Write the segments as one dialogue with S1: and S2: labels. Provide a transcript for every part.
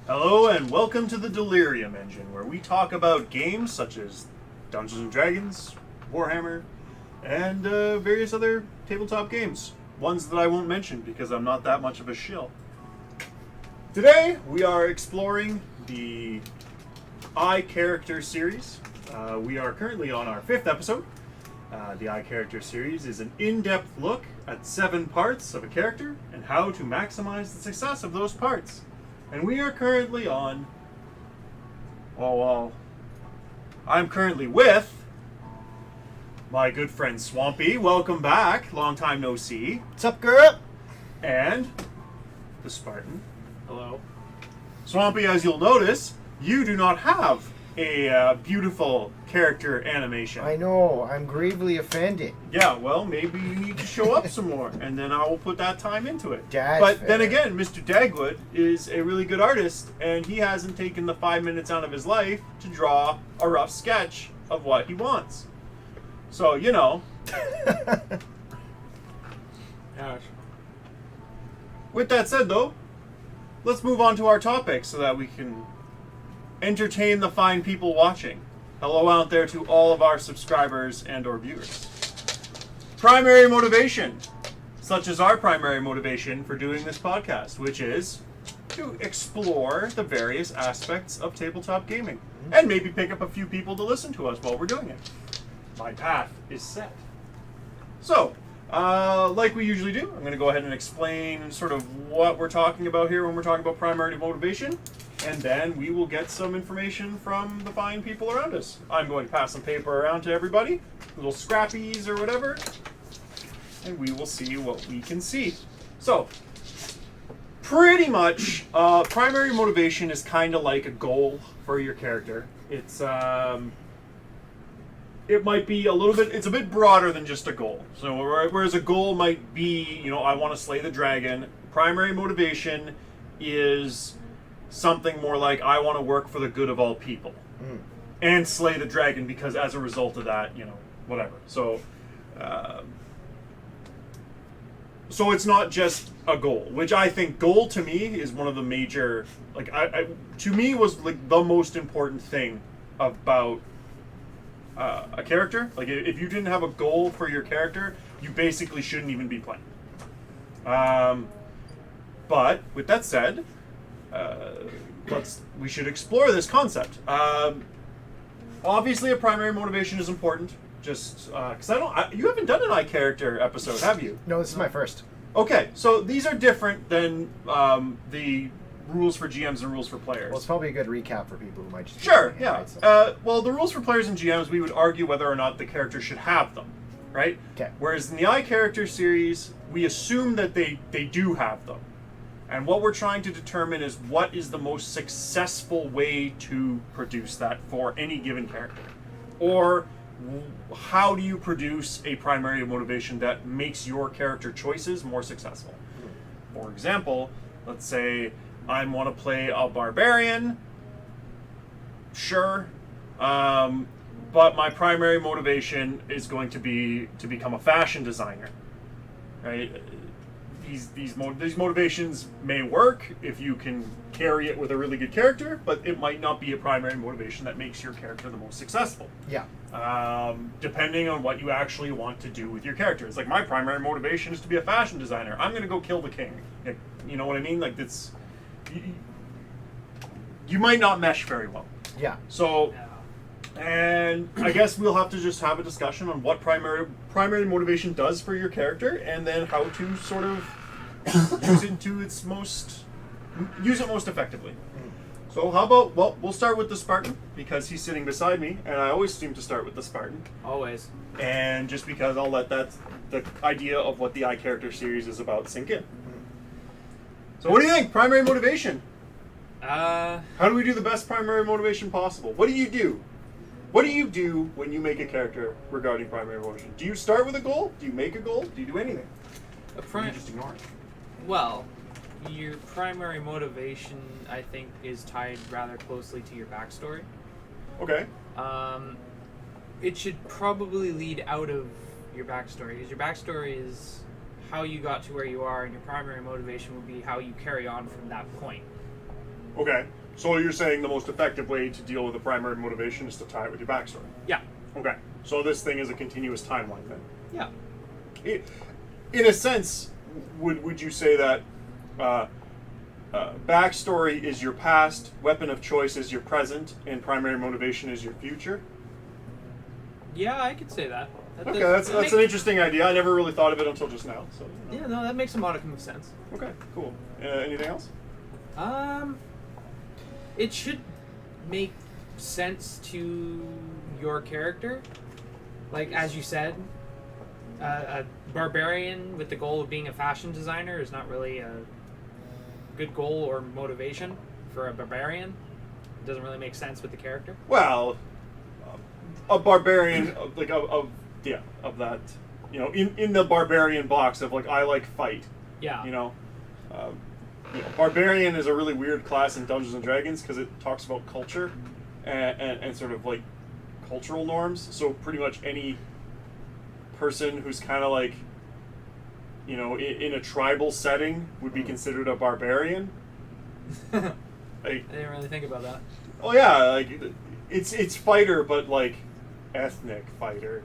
S1: Hello and welcome to the Delirium engine, where we talk about games such as Dungeons & Dragons, Warhammer, and various other tabletop games. Ones that I won't mention because I'm not that much of a shill. Today we are exploring the I Character series. We are currently on our 5th episode. The I Character series is an in-depth look at 7 parts of a character and how to maximize the success of those parts. And we are currently on... I'm currently with my good friend Swampy. Welcome back. Long time no see.
S2: What's up, girl?
S1: And the Spartan.
S3: Hello.
S1: Swampy, as you'll notice, you do not have a beautiful character animation.
S2: I know, I'm gravely offended.
S1: Yeah, well, maybe you need to show up some more, and then I will put that time into it.
S2: That's
S1: then
S2: fair.
S1: again, Mr. Dagwood is a really good artist, and he hasn't taken the 5 minutes out of his life to draw a rough sketch of what he wants. So, you know.
S3: Gosh.
S1: With that said, though, let's move on to our topic so that we can entertain the fine people watching. Hello out there to all of our subscribers and or viewers. Primary motivation, such as our primary motivation for doing this podcast, which is to explore the various aspects of tabletop gaming and maybe pick up a few people to listen to us while we're doing it. My path is set. So, like we usually do, I'm going to go ahead and explain sort of what we're talking about here when we're talking about primary motivation. And then we will get some information from the fine people around us. I'm going to pass some paper around to everybody, little scrappies or whatever, and we will see what we can see. So, pretty much, primary motivation is kind of like a goal for your character. It's, it might be a little bit, it's a bit broader than just a goal. So, whereas a goal might be, you know, I want to slay the dragon, primary motivation is something more like, I want to work for the good of all people and slay the dragon because as a result of that, you know, whatever. So it's not just a goal, which I think goal to me is one of the major, like, to me was like the most important thing about a character. Like, if you didn't have a goal for your character, you basically shouldn't even be playing. But with that said, we should explore this concept. Obviously, a primary motivation is important. Just because you haven't done an I character episode, have you?
S2: No, this is my first.
S1: Okay, so these are different than the rules for GMs and rules for players.
S2: Well, it's probably a good recap for people who might just...
S1: Sure, yeah. Well, the rules for players and GMs, we would argue whether or not the character should have them, right?
S2: Okay.
S1: Whereas in the I character series, we assume that they do have them. And what we're trying to determine is what is the most successful way to produce that for any given character. Or how do you produce a primary motivation that makes your character choices more successful? For example, let's say I want to play a barbarian. Sure. But my primary motivation is going to be to become a fashion designer. Right? These motivations may work if you can carry it with a really good character, but it might not be a primary motivation that makes your character the most successful.
S2: Yeah.
S1: Depending on what you actually want to do with your character. It's like, my primary motivation is to be a fashion designer. I'm going to go kill the king. You know what I mean? Like, it's... You might not mesh very well.
S2: Yeah.
S1: So... And I guess we'll have to just have a discussion on what primary motivation does for your character, and then how to sort of use it most effectively. So how about, well, we'll start with the Spartan, because he's sitting beside me, and I always seem to start with the Spartan.
S3: Always.
S1: And just because I'll let the idea of what the I Character series is about sink in. So what do you think? Primary motivation. How do we do the best primary motivation possible? What do you do? What do you do when you make a character regarding primary motivation? Do you start with a goal? Do you make a goal? Do you do anything? Or you just ignore it?
S3: Well, your primary motivation, I think, is tied rather closely to your backstory.
S1: Okay.
S3: It should probably lead out of your backstory, because your backstory is how you got to where you are, and your primary motivation would be how you carry on from that point.
S1: Okay. So you're saying the most effective way to deal with the primary motivation is to tie it with your backstory.
S3: Yeah.
S1: Okay. So this thing is a continuous timeline then.
S3: Yeah.
S1: In a sense, would you say that backstory is your past, weapon of choice is your present, and primary motivation is your future?
S3: Yeah, I could say that.
S1: Okay, that's an interesting idea. I never really thought of it until just now. So.
S3: Yeah, no, that makes a modicum of sense.
S1: Okay, cool. Anything else?
S3: It should make sense to your character. Like, as you said, a barbarian with the goal of being a fashion designer is not really a good goal or motivation for a barbarian. It doesn't really make sense with the character.
S1: Well, a barbarian, like, of that, in the barbarian box of, like, I like fight.
S3: Yeah.
S1: Barbarian is a really weird class in Dungeons and Dragons because it talks about culture and sort of like cultural norms. So pretty much any person who's kind of like, in a tribal setting would be considered a barbarian. Like,
S3: I didn't really think about that.
S1: Oh yeah, like it's fighter, but like ethnic fighter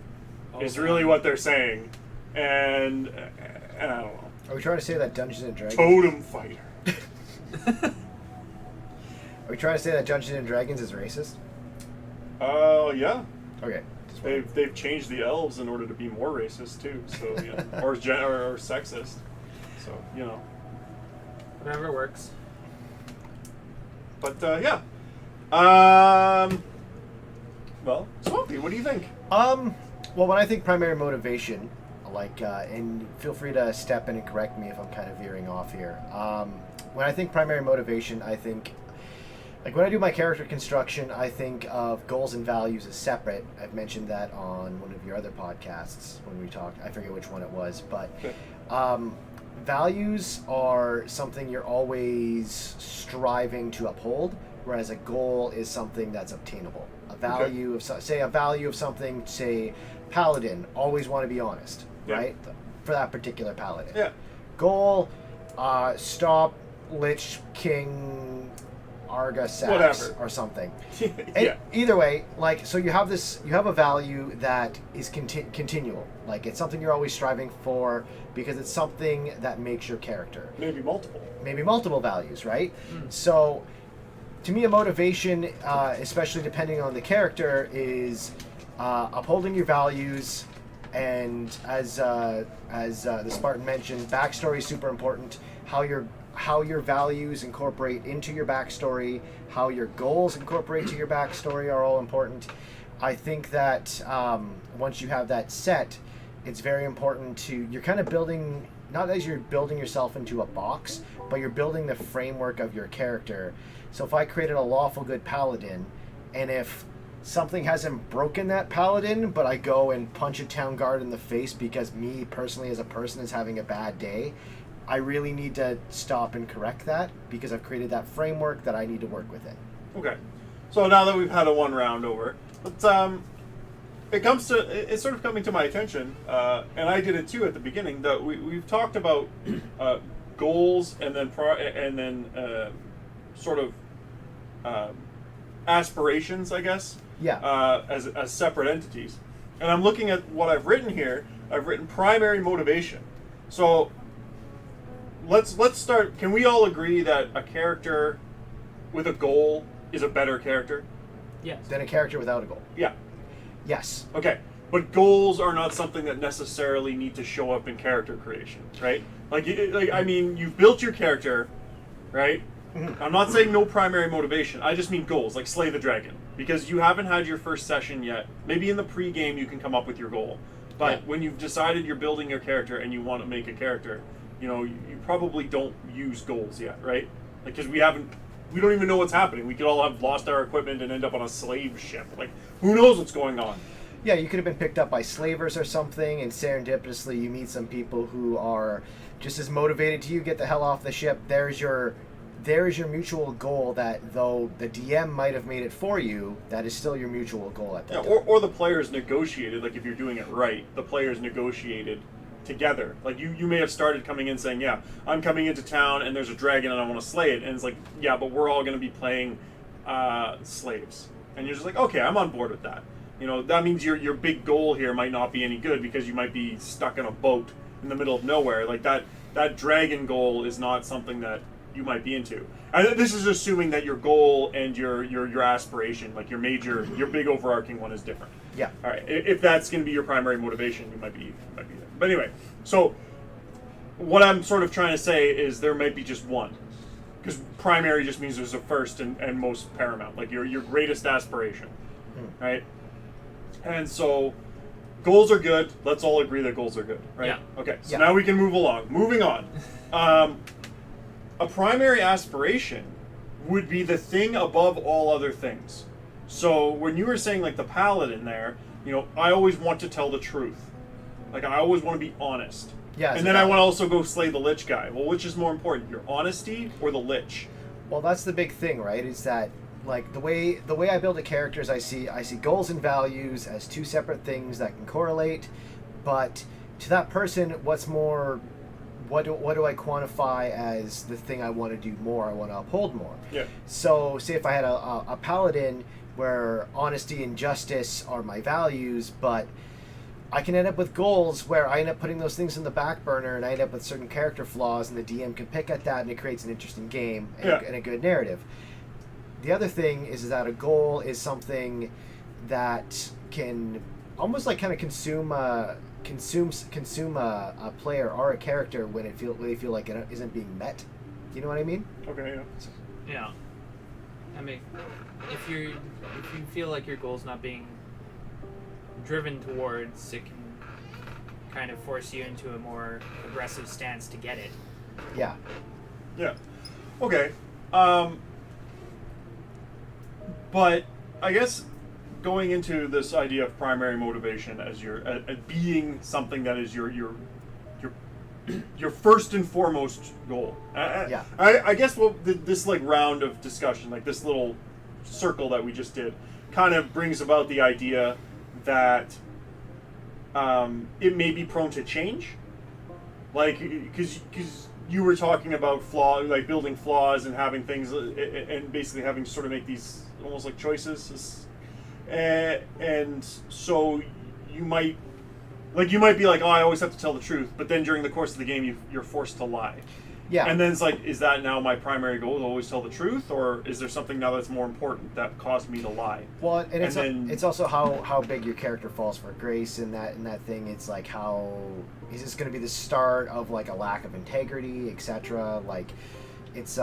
S1: is really what they're saying, and I don't know.
S2: Are we trying to say that Dungeons and Dragons?
S1: Totem fighter.
S2: Are we trying to say that Dungeons and Dragons is racist?
S1: Yeah.
S2: Okay.
S1: They've changed the elves in order to be more racist too, so or sexist. So
S3: Whatever works.
S1: But yeah. Well, Swampy, what do you think?
S2: Well, when I think primary motivation, and feel free to step in and correct me if I'm kind of veering off here. When I think primary motivation, I think, like when I do my character construction, I think of goals and values as separate. I've mentioned that on one of your other podcasts when we talked. I forget which one it was, but values are something you're always striving to uphold, whereas a goal is something that's obtainable. A value of something, say, paladin, always want to be honest, right? For that particular paladin.
S1: Yeah.
S2: Goal, stop Lich King Argasax
S1: Whatever.
S2: or something.
S1: Yeah.
S2: Either way, so you have a value that is continual. Like, it's something you're always striving for because it's something that makes your character.
S1: Maybe multiple
S2: values, right? So, to me, a motivation, especially depending on the character, is upholding your values, and as the Spartan mentioned, backstory is super important. How your values incorporate into your backstory, how your goals incorporate to your backstory are all important. I think that once you have that set, it's very important you're kind of building, not as you're building yourself into a box, but you're building the framework of your character. So if I created a lawful good paladin, and if something hasn't broken that paladin, but I go and punch a town guard in the face because me personally as a person is having a bad day, I really need to stop and correct that because I've created that framework that I need to work within.
S1: Okay. So now that we've had a one round over, it's sort of coming to my attention, and I did it too at the beginning, that we've talked about goals and then sort of aspirations, I guess.
S2: Yeah.
S1: As separate entities, and I'm looking at what I've written here. I've written primary motivation. So let's start. Can we all agree that a character with a goal is a better character?
S3: Yes.
S2: Than a character without a goal?
S1: Yeah.
S2: Yes.
S1: Okay. But goals are not something that necessarily need to show up in character creation, right? I mean, you've built your character, right? Mm-hmm. I'm not saying no primary motivation. I just mean goals, like slay the dragon. Because you haven't had your first session yet. Maybe in the pre-game you can come up with your goal. But when you've decided you're building your character and you want to make a character, you probably don't use goals yet, right? Because we don't even know what's happening. We could all have lost our equipment and end up on a slave ship. Like, who knows what's going on?
S2: Yeah, you could have been picked up by slavers or something, and serendipitously you meet some people who are just as motivated to you, get the hell off the ship. There's your mutual goal that, though the DM might have made it for you, that is still your mutual goal at that time.
S1: Or the players negotiated, like if you're doing it right, the players negotiated together. Like you may have started coming in saying, yeah, I'm coming into town and there's a dragon and I want to slay it, and it's like, yeah, but we're all going to be playing slaves, and you're just like, okay, I'm on board with that. You know, that means your big goal here might not be any good because you might be stuck in a boat in the middle of nowhere. Like that dragon goal is not something that you might be into. And this is assuming that your goal and your aspiration, like your big overarching one, is different.
S2: Yeah.
S1: All right. If that's going to be your primary motivation, you might be there. But anyway, so what I'm sort of trying to say is there might be just one, because primary just means there's a first and most paramount, like your greatest aspiration, right? And so goals are good. Let's all agree that goals are good, right?
S3: Yeah.
S1: Okay. So
S2: Yeah.
S1: now we can move along. Moving on. A primary aspiration would be the thing above all other things. So when you were saying like the paladin there, you know, I always want to tell the truth. Like I always want to be honest.
S2: Yeah.
S1: And then I want to also go slay the lich guy. Well, which is more important, your honesty or the lich?
S2: Well, that's the big thing, right? Is that like the way I build a character is I see goals and values as two separate things that can correlate, but to that person, what's more, what do I quantify as the thing I want to do more? I want to uphold more.
S1: Yeah.
S2: So, say if I had a paladin where honesty and justice are my values, but I can end up with goals where I end up putting those things in the back burner, and I end up with certain character flaws, and the DM can pick at that, and it creates an interesting game and a good narrative. The other thing is that a goal is something that can almost like kind of consume a player or a character when they feel like it isn't being met. You know what I mean?
S1: Okay, yeah.
S3: Yeah. I mean, if you feel like your goal's not being driven towards, it can kind of force you into a more aggressive stance to get it.
S2: Yeah.
S1: Yeah. Okay. But I guess going into this idea of primary motivation as your being something that is your first and foremost goal.
S2: Yeah.
S1: I guess this like round of discussion, like this little circle that we just did, kind of brings about the idea that it may be prone to change, like because you were talking about like building flaws and having things and basically having to sort of make these almost like choices, and so you might be like, oh, I always have to tell the truth, but then during the course of the game you're forced to lie.
S2: Yeah.
S1: And then it's like, is that now my primary goal to always tell the truth, or is there something now that's more important that caused me to lie?
S2: Well, and
S1: then,
S2: it's also how big your character falls for grace in that thing. It's like, how is this going to be the start of like a lack of integrity, etc. Like, it's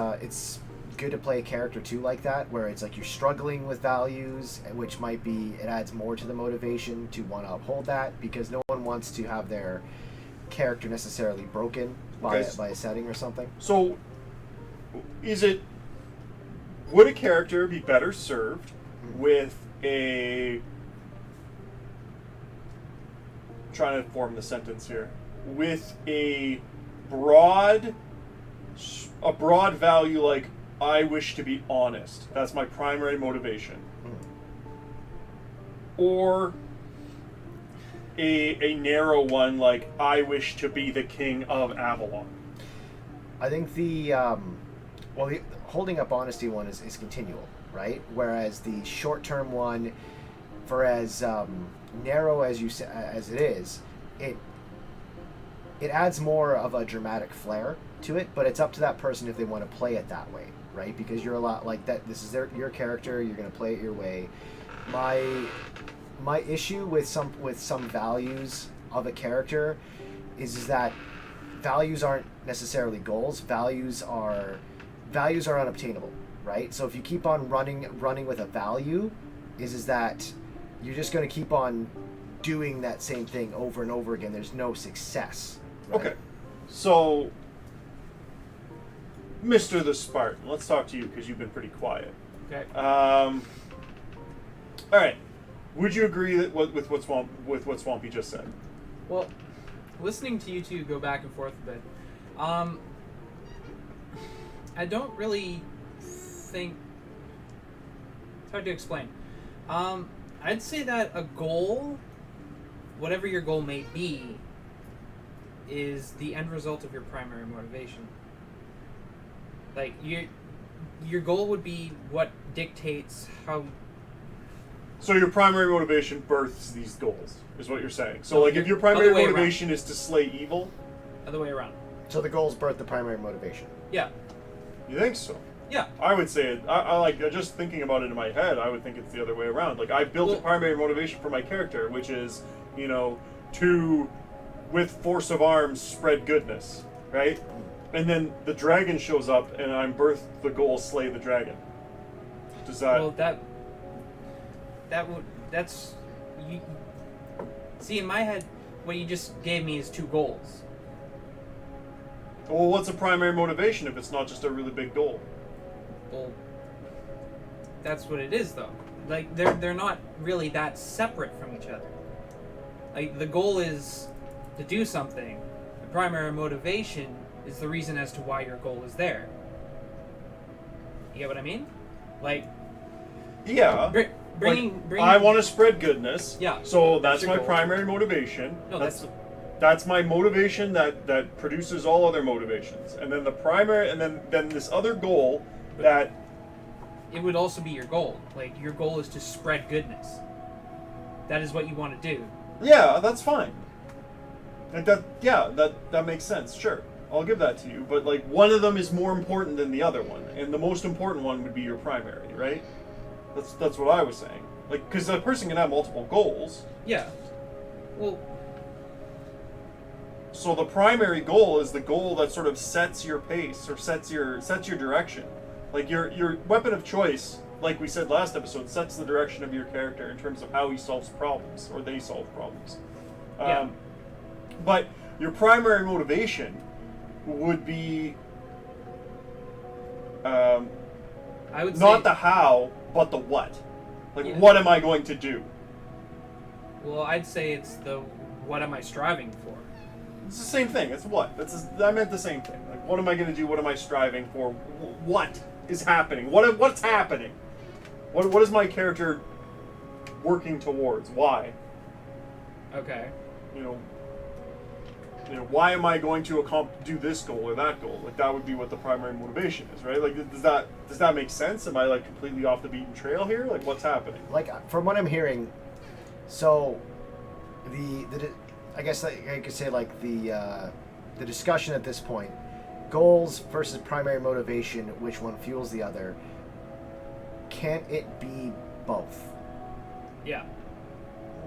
S2: good to play a character too like that, where it's like you're struggling with values, which might be, it adds more to the motivation to want to uphold that, because no one wants to have their character necessarily broken by a setting or something.
S1: So, would a character be better served with trying to form the sentence here, with a broad value like, I wish to be honest, that's my primary motivation, or a narrow one like, I wish to be the king of Avalon?
S2: I think the holding up honesty one is continual, right? Whereas the short-term one, for as narrow as it is, it adds more of a dramatic flair to it, but it's up to that person if they want to play it that way, right? Because you're a lot like that. This is your character. You're going to play it your way. My issue with some values of a character is that values aren't necessarily goals. Values are unobtainable, right? So if you keep on running with a value, is that you're just going to keep on doing that same thing over and over again. There's no success. Right?
S1: Okay, so Mr. the Spartan, let's talk to you because you've been pretty quiet.
S3: Okay.
S1: All right. Would you agree with what Swampy just said?
S3: Well, listening to you two go back and forth a bit, I don't really think it's hard to explain. I'd say that a goal, whatever your goal may be, is the end result of your primary motivation. Like, your goal would be what dictates how...
S1: So your primary motivation births these goals, is what you're saying. So,
S3: No,
S1: like, if
S3: you're-
S1: your primary
S3: other way
S1: motivation is to slay evil,
S3: Other way around.
S2: So the goals birth the primary motivation.
S3: Yeah.
S1: you think so?
S3: Yeah.
S1: I would say it. I like just thinking about it in my head. I would think it's the other way around. Like, I've built a
S3: Well-
S1: primary motivation for my character, which is, you know, to, with force of arms, spread goodness, right? And then the dragon shows up, and I'm birthed the goal, slay the dragon. Does that?
S3: Well, that's you. See, in my head, what you just gave me is 2 goals.
S1: Well, what's a primary motivation if it's not just a really big goal?
S3: Well, that's what it is, though. Like, they're not really that separate from each other. Like, the goal is to do something. The primary motivation is the reason as to why your goal is there. You get what I mean? Like,
S1: Yeah.
S3: bringing.
S1: I want to spread goodness.
S3: Yeah.
S1: So that's
S3: your
S1: my
S3: goal.
S1: primary motivation.
S3: No,
S1: That's my motivation that produces all other motivations. And then the primary, and then this other goal that...
S3: It would also be your goal. Like, your goal is to spread goodness. That is what you want to do.
S1: Yeah, that's fine. Like that makes sense. Sure, I'll give that to you. But like, one of them is more important than the other one, and the most important one would be your primary, right? That's what I was saying. Like, because a person can have multiple goals.
S3: Yeah. Well,
S1: So the primary goal is the goal that sort of sets your pace or sets your direction. Like your weapon of choice, like we said last episode, sets the direction of your character in terms of how he solves problems or they solve problems.
S3: Yeah.
S1: But your primary motivation would be
S3: I would
S1: not
S3: say,
S1: the how, but the what. Like,
S3: Yeah.
S1: what am I going to do?
S3: Well, I'd say it's the what am I striving for?
S1: It's the same thing. It's what. I meant the same thing. Like, what am I going to do? What am I striving for? What is happening? What's happening? What is my character working towards? Why?
S3: Okay.
S1: You know, why am I going to do this goal or that goal? Like, that would be what the primary motivation is, right? Like, does that make sense? Am I like completely off the beaten trail here? Like, what's happening?
S2: Like, from what I'm hearing, so I guess I could say like the discussion at this point, goals versus primary motivation, which one fuels the other? Can't it be both?
S3: Yeah.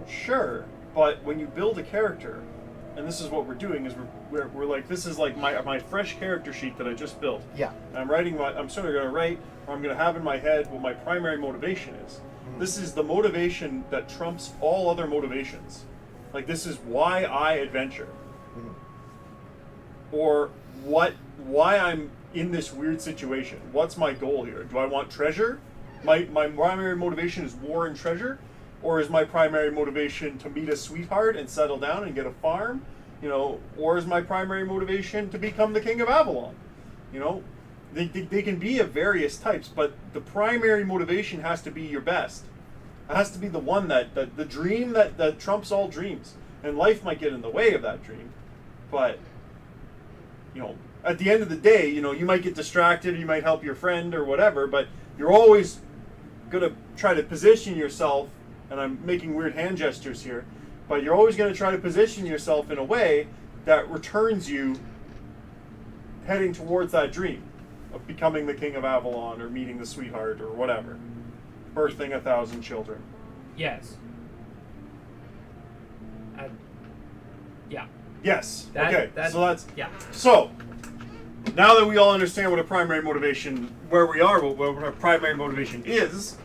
S1: Sure, but when you build a character, and this is what we're doing, is we're like, this is like my fresh character sheet that I just built.
S2: Yeah.
S1: I'm sort of going to write, or I'm going to have in my head what my primary motivation is.
S2: Mm-hmm.
S1: This is the motivation that trumps all other motivations. Like, this is why I adventure.
S2: Mm-hmm.
S1: Or why I'm in this weird situation. What's my goal here? Do I want treasure? My primary motivation is war and treasure? Or is my primary motivation to meet a sweetheart and settle down and get a farm? You know, or is my primary motivation to become the king of Avalon? You know, they can be of various types, but the primary motivation has to be your best. It has to be the one that the dream that trumps all dreams. And life might get in the way of that dream, but you know, at the end of the day, you know, you might get distracted, or you might help your friend or whatever, but you're always gonna try to position yourself. And I'm making weird hand gestures here, but you're always going to try to position yourself in a way that returns you heading towards that dream of becoming the king of Avalon or meeting the sweetheart or whatever, birthing 1,000 children.
S3: Yes. Yeah.
S1: Yes.
S3: Yeah.
S1: So now that we all understand what a primary motivation, where we are, what our primary motivation is.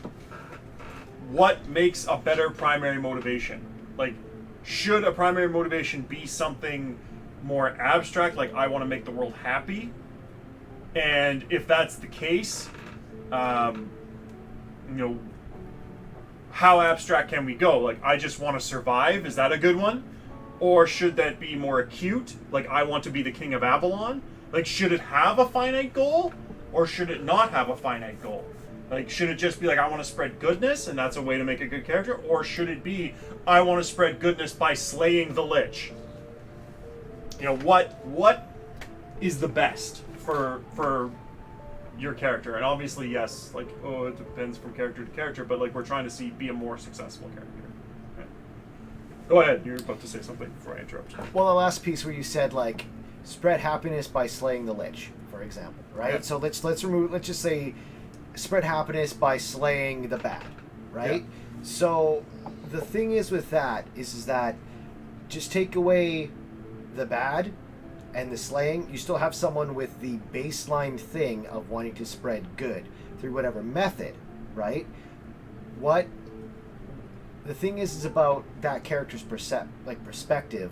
S1: What makes a better primary motivation? Like, should a primary motivation be something more abstract, like I want to make the world happy? And if that's the case, you know, how abstract can we go? Like, I just want to survive, is that a good one? Or should that be more acute? Like, I want to be the king of Avalon? Like, should it have a finite goal? Or should it not have a finite goal? Like, should it just be like, I want to spread goodness, and that's a way to make a good character? Or should it be, I want to spread goodness by slaying the Lich? You know, what is the best for your character? And obviously, yes, like, oh, it depends from character to character, but like we're trying to be a more successful character. Okay. Go ahead, you're about to say something before I interrupt you.
S2: Well, the last piece where you said like spread happiness by slaying the lich, for example, right?
S1: Yeah.
S2: So let's just say spread happiness by slaying the bad, right?
S1: Yeah.
S2: So the thing is with that is that just take away the bad and the slaying, you still have someone with the baseline thing of wanting to spread good through whatever method, right? What the thing is about that character's perspective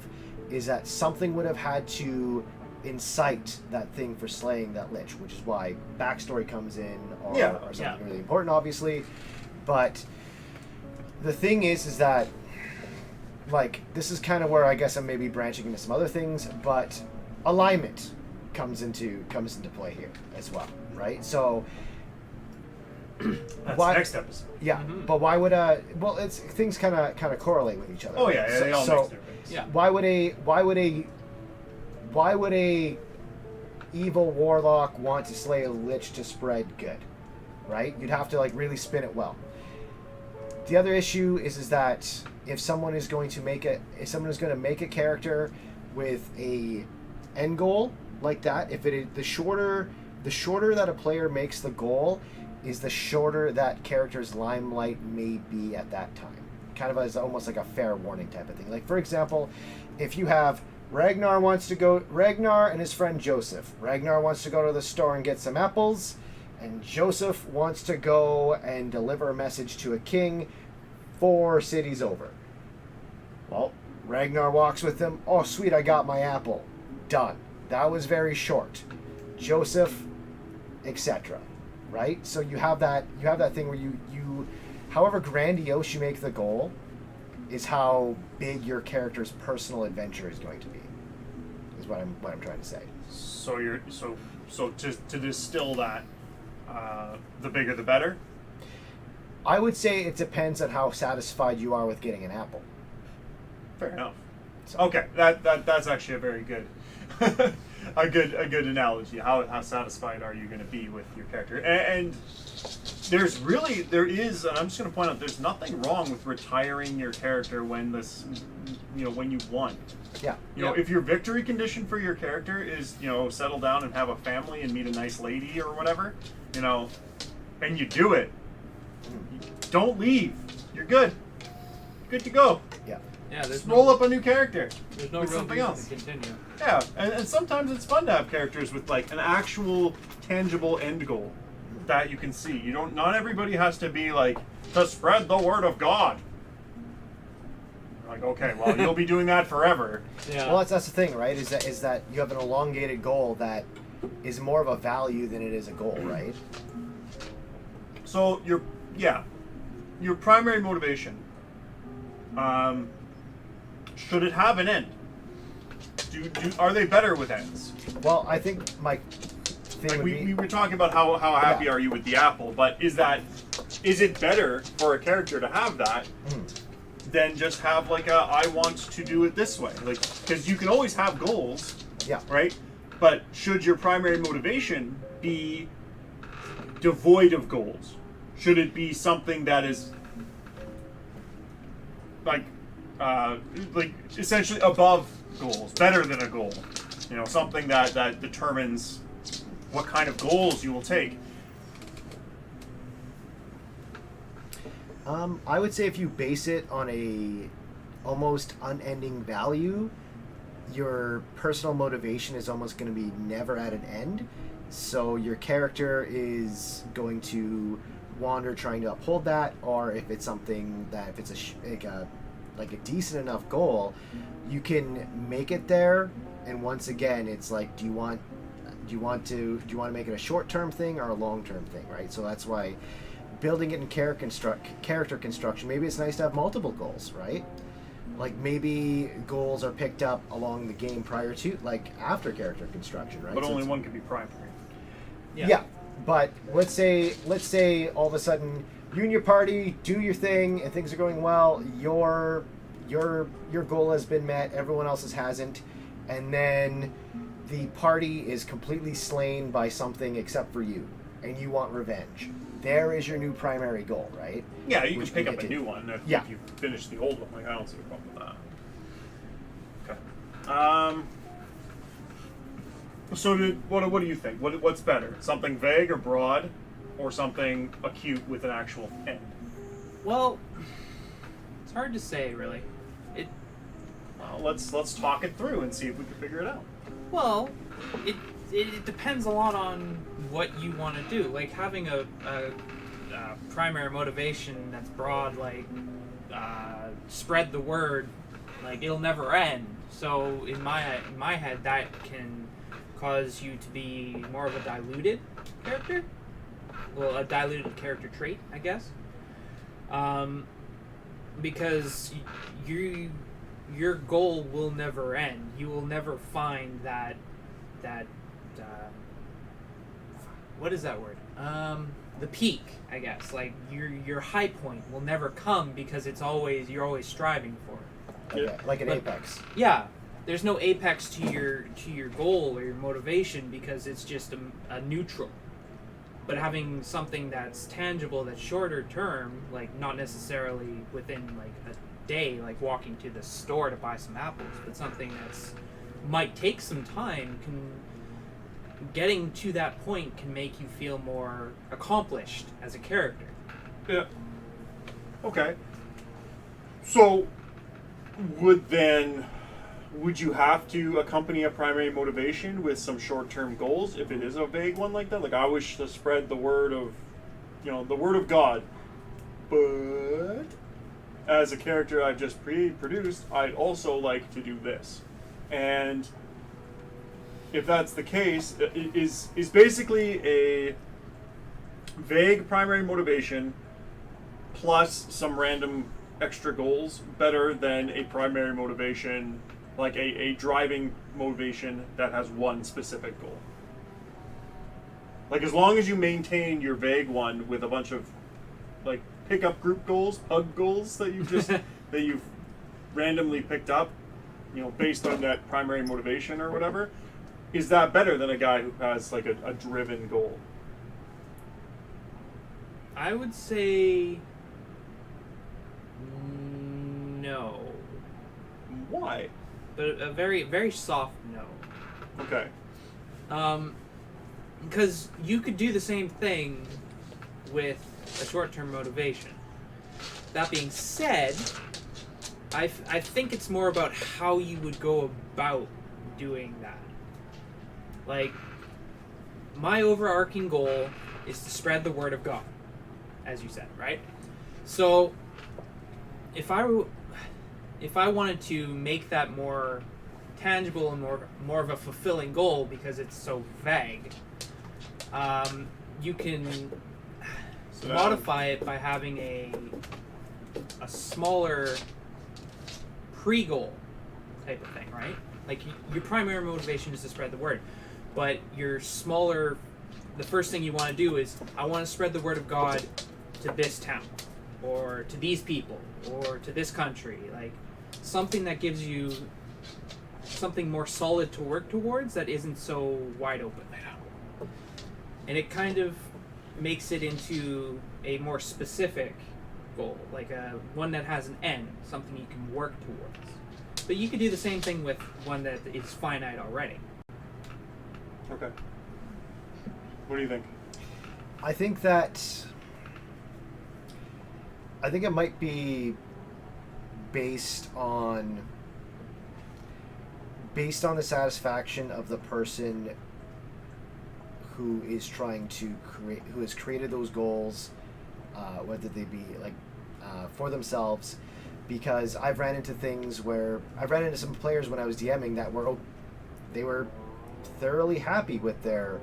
S2: is that something would have had to incite that thing for slaying that lich, which is why backstory comes in or something really important, obviously. But the thing is that like this is kind of where I guess I'm maybe branching into some other things, but alignment comes into play here as well, right? So
S1: That's
S2: why,
S1: next episode.
S2: yeah, but why would well, it's things kind of correlate with each other.
S1: Oh
S2: right?
S1: yeah, they all mix their things.
S3: Yeah.
S2: Why would a evil warlock want to slay a lich to spread good, right? You'd have to like really spin it well. The other issue is that if someone is going to make a character with a end goal like that, if it is the shorter that a player makes the goal, is the shorter that character's limelight may be at that time. Kind of as almost like a fair warning type of thing. Like for example, if you have Ragnar and his friend Joseph. Ragnar wants to go to the store and get some apples, and Joseph wants to go and deliver a message to a king 4 cities over. Well, Ragnar walks with him. Oh, sweet, I got my apple. Done. That was very short. Joseph, etc. Right? So you have that thing where you however grandiose you make the goal is how big your character's personal adventure is going to be. Is what I'm trying to say.
S1: So to distill that, the bigger the better.
S2: I would say it depends on how satisfied you are with getting an apple.
S1: Fair enough.
S2: So,
S1: Okay, that's actually a very good, a good analogy. How satisfied are you going to be with your character? And there is, and I'm just going to point out, there's nothing wrong with retiring your character when when you've won.
S2: yeah.
S1: You know, if your victory condition for your character is, settle down and have a family and meet a nice lady or whatever, and you do it, don't leave. You're good. Good to go.
S2: Yeah.
S3: Yeah, there's
S1: Just roll up a new character.
S3: There's no
S1: with
S3: real
S1: something
S3: reason
S1: else.
S3: to continue.
S1: Yeah, and sometimes it's fun to have characters with like an actual tangible end goal that you can see. Not everybody has to be like to spread the word of God. Like, okay, well, you'll be doing that forever.
S3: Yeah.
S2: Well, that's the thing, right? Is that you have an elongated goal that is more of a value than it is a goal, right?
S1: So your primary motivation. Should it have an end? Are they better with ends?
S2: Well, I think my thing
S1: Like
S2: would
S1: we
S2: be
S1: were talking about how happy are you with the apple, but is it better for a character to have that than just have like I want to do it this way? Like, because you can always have goals,
S2: yeah.
S1: right? But should your primary motivation be devoid of goals? Should it be something that is like essentially above goals, better than a goal? Something that determines what kind of goals you will take.
S2: I would say if you base it on a almost unending value, your personal motivation is almost going to be never at an end. So your character is going to wander trying to uphold that, or if it's something that if it's a decent enough goal, you can make it there. And once again, it's like, do you want to make it a short-term thing or a long-term thing, right? So that's why building it in character construction, maybe it's nice to have multiple goals, right? Like maybe goals are picked up along the game prior to, like after character construction, right?
S1: But
S2: So
S1: only
S2: it's-
S1: one can be primary.
S2: Yeah, but let's say all of a sudden you and your party do your thing and things are going well. Your goal has been met. Everyone else's hasn't, and then the party is completely slain by something except for you, and you want revenge. There is your new primary goal, right?
S1: Yeah, you can
S2: Which
S1: pick
S2: we
S1: up a
S2: get to.
S1: new one if
S2: Yeah.
S1: you finish the old one. Like, I don't see a problem with that. Okay. So what do you think? What's better? Something vague or broad, or something acute with an actual end?
S3: Well, it's hard to say, really.
S1: Well, let's talk it through and see if we can figure it out.
S3: Well, it depends a lot on what you want to do. Like having a primary motivation that's broad, like spread the word, like it'll never end. So in my head, that can cause you to be more of a diluted character. Well, a diluted character trait, I guess. Because your goal will never end. You will never find that what is that word? The peak, I guess. Like your high point will never come because you're always striving for it.
S2: Okay, like an apex.
S3: Yeah, there's no apex to your goal or your motivation because it's just a neutral. But having something that's tangible, that's shorter term, like not necessarily within like a day, like walking to the store to buy some apples, but something that's might take some time, getting to that point can make you feel more accomplished as a character.
S1: Yeah. Okay. So, would you have to accompany a primary motivation with some short-term goals if it is a vague one like that? Like, I wish to spread the word of, the word of God, but as a character I've just produced, I'd also like to do this. And if that's the case, is basically a vague primary motivation plus some random extra goals better than a primary motivation, like a driving motivation that has one specific goal? Like, as long as you maintain your vague one with a bunch of like pickup group goals, pug goals that you just that you've randomly picked up, based on that primary motivation or whatever, is that better than a guy who has like a driven goal?
S3: I would say no.
S1: Why?
S3: But a very, very soft no.
S1: Okay.
S3: Because you could do the same thing with a short-term motivation. That being said, I think it's more about how you would go about doing that. Like, my overarching goal is to spread the word of God, as you said, right? So, if I wanted to make that more tangible and more of a fulfilling goal because it's so vague, you can modify it by having a smaller pre-goal type of thing, right? Like your primary motivation is to spread the word, but your smaller, the first thing you want to do is, I want to spread the word of God to this town, or to these people, or to this country. Like something that gives you something more solid to work towards that isn't so wide open. And it kind of makes it into a more specific goal, like one that has an end, something you can work towards. But you could do the same thing with one that is finite already.
S1: Okay. What do you think?
S2: I think it might be based on the satisfaction of the person who is trying to who has created those goals, whether they be like for themselves. Because I've ran into some players when I was DMing that they were thoroughly happy with their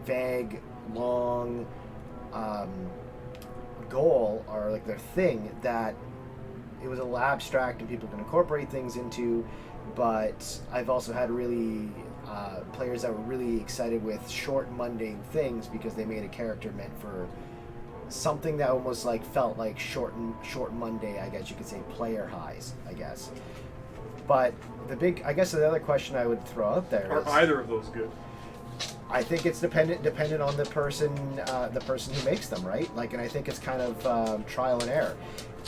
S2: vague, long goal, or like their thing, that it was a little abstract and people can incorporate things into. But I've also had players that were really excited with short, mundane things because they made a character meant for something that almost like felt like short Monday, I guess you could say, player highs, I guess. But I guess the other question I would throw out there
S1: Are
S2: is,
S1: either of those good?
S2: I think it's dependent on the person who makes them, right? Like, and I think it's kind of trial and error.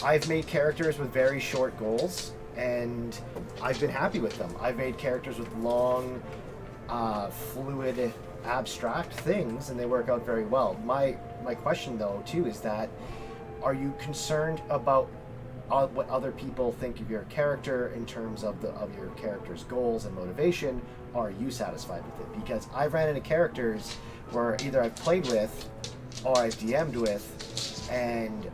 S2: I've made characters with very short goals, and I've been happy with them. I've made characters with long, fluid, abstract things, and they work out very well. My question, though, too, is that are you concerned about what other people think of your character in terms of your character's goals and motivation? Or are you satisfied with it? Because I've ran into characters where either I've played with or I've DM'd with, and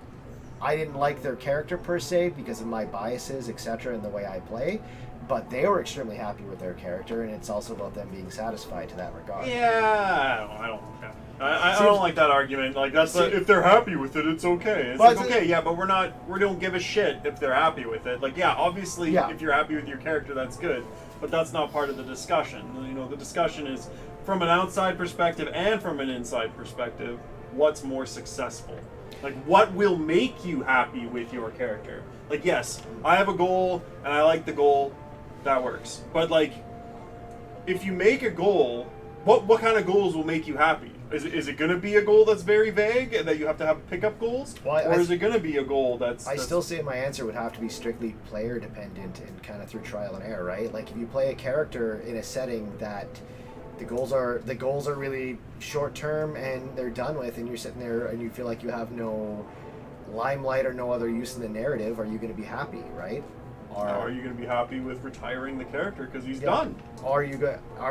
S2: I didn't like their character per se because of my biases, etc., and the way I play, but they were extremely happy with their character, and it's also about them being satisfied to that regard.
S1: Yeah, I don't like that. I don't like that argument. Like, that's if they're happy with it, it's okay. It's
S2: But
S1: like, okay, yeah, but we don't give a shit if they're happy with it. Like, yeah, obviously,
S2: Yeah.
S1: if you're happy with your character, that's good. But that's not part of the discussion. You know, the discussion is from an outside perspective and from an inside perspective, what's more successful? Like, what will make you happy with your character? Like, yes, I have a goal, and I like the goal. That works. But, like, if you make a goal, what kind of goals will make you happy? Is it going to be a goal that's very vague and that you have to have pickup goals?
S2: Well,
S1: or is it going to be a goal that's...
S2: I still say my answer would have to be strictly player dependent and kind of through trial and error, right? Like, if you play a character in a setting that the goals are really short term and they're done with, and you're sitting there and you feel like you have no limelight or no other use in the narrative, are you going to be happy, right?
S1: Or are you going to be happy with retiring the character because he's done?
S2: Or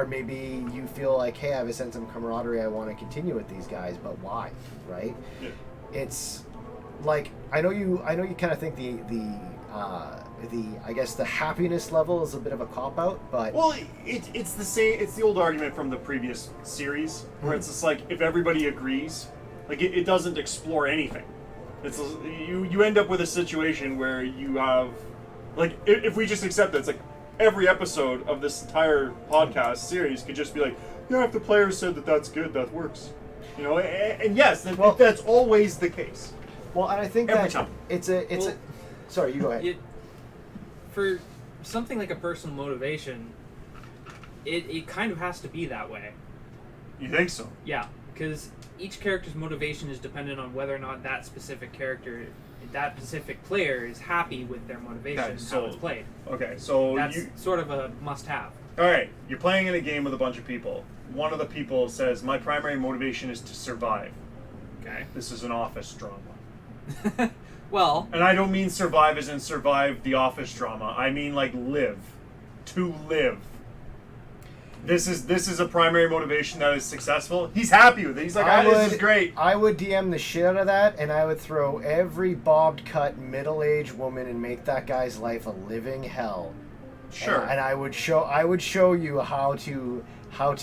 S2: maybe you feel like, hey, I have a sense of camaraderie. I want to continue with these guys, but why, right?
S1: Yeah.
S2: It's like I know you kind of think the I guess the happiness level is a bit of a cop out, but
S1: Well, it's the same. It's the old argument from the previous series where it's just like if everybody agrees, like it doesn't explore anything. It's you end up with a situation where you have. Like, if we just accept that, it's like every episode of this entire podcast series could just be like, yeah, if the players said that that's good, that works. You know, and yes, that's always the case.
S2: Well, and I think
S1: Every
S2: that
S1: time.
S2: it's a. Sorry, you go ahead.
S3: For something like a personal motivation, it kind of has to be that way.
S1: You think so?
S3: Yeah, because each character's motivation is dependent on whether or not that specific player is happy with their motivation and how it's played.
S1: Okay, so
S3: That's sort of a must-have.
S1: all right, you're playing in a game with a bunch of people. One of the people says, my primary motivation is to survive.
S3: Okay.
S1: This is an office drama.
S3: Well,
S1: And I don't mean survive as in survive the office drama. I mean, like, live. To live. This is a primary motivation that is successful. He's happy with it. He's like, this is great.
S2: I would DM the shit out of that, and I would throw every bobbed cut middle-aged woman and make that guy's life a living hell.
S1: Sure.
S2: And I would show you how to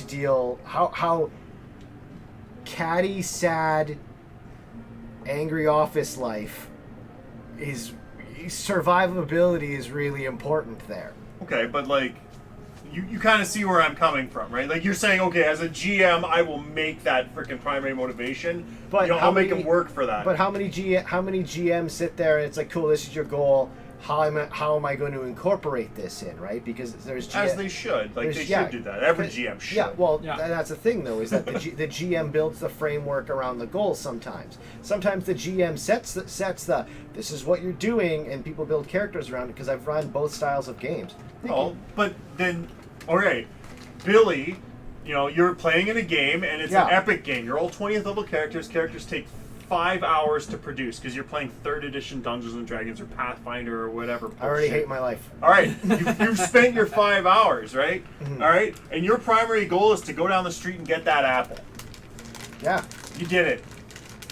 S2: deal how catty, sad, angry office life is survivability is really important there.
S1: Okay, but like, you kind of see where I'm coming from, right? Like, you're saying, okay, as a GM, I will make that freaking primary motivation.
S2: But
S1: I'll make him work for that.
S2: But how many GMs sit there and it's like, cool, this is your goal. How am I going to incorporate this in, right? Because there's
S1: as they should, like they should do that. Every GM should.
S2: Yeah, well, that's the thing though, is that the GM builds the framework around the goals. Sometimes the GM sets the this is what you're doing, and people build characters around it. Because I've run both styles of games.
S1: Well, but then, okay, Billy, you know, you're playing in a game, and it's an epic game. You're all 20th level characters. Characters take 5 hours to produce because you're playing 3rd edition Dungeons and Dragons or Pathfinder or whatever.
S2: I already hate my life.
S1: All right, you've spent your 5 hours, right? Mm-hmm. All right, and your primary goal is to go down the street and get that apple.
S2: Yeah.
S1: You did it.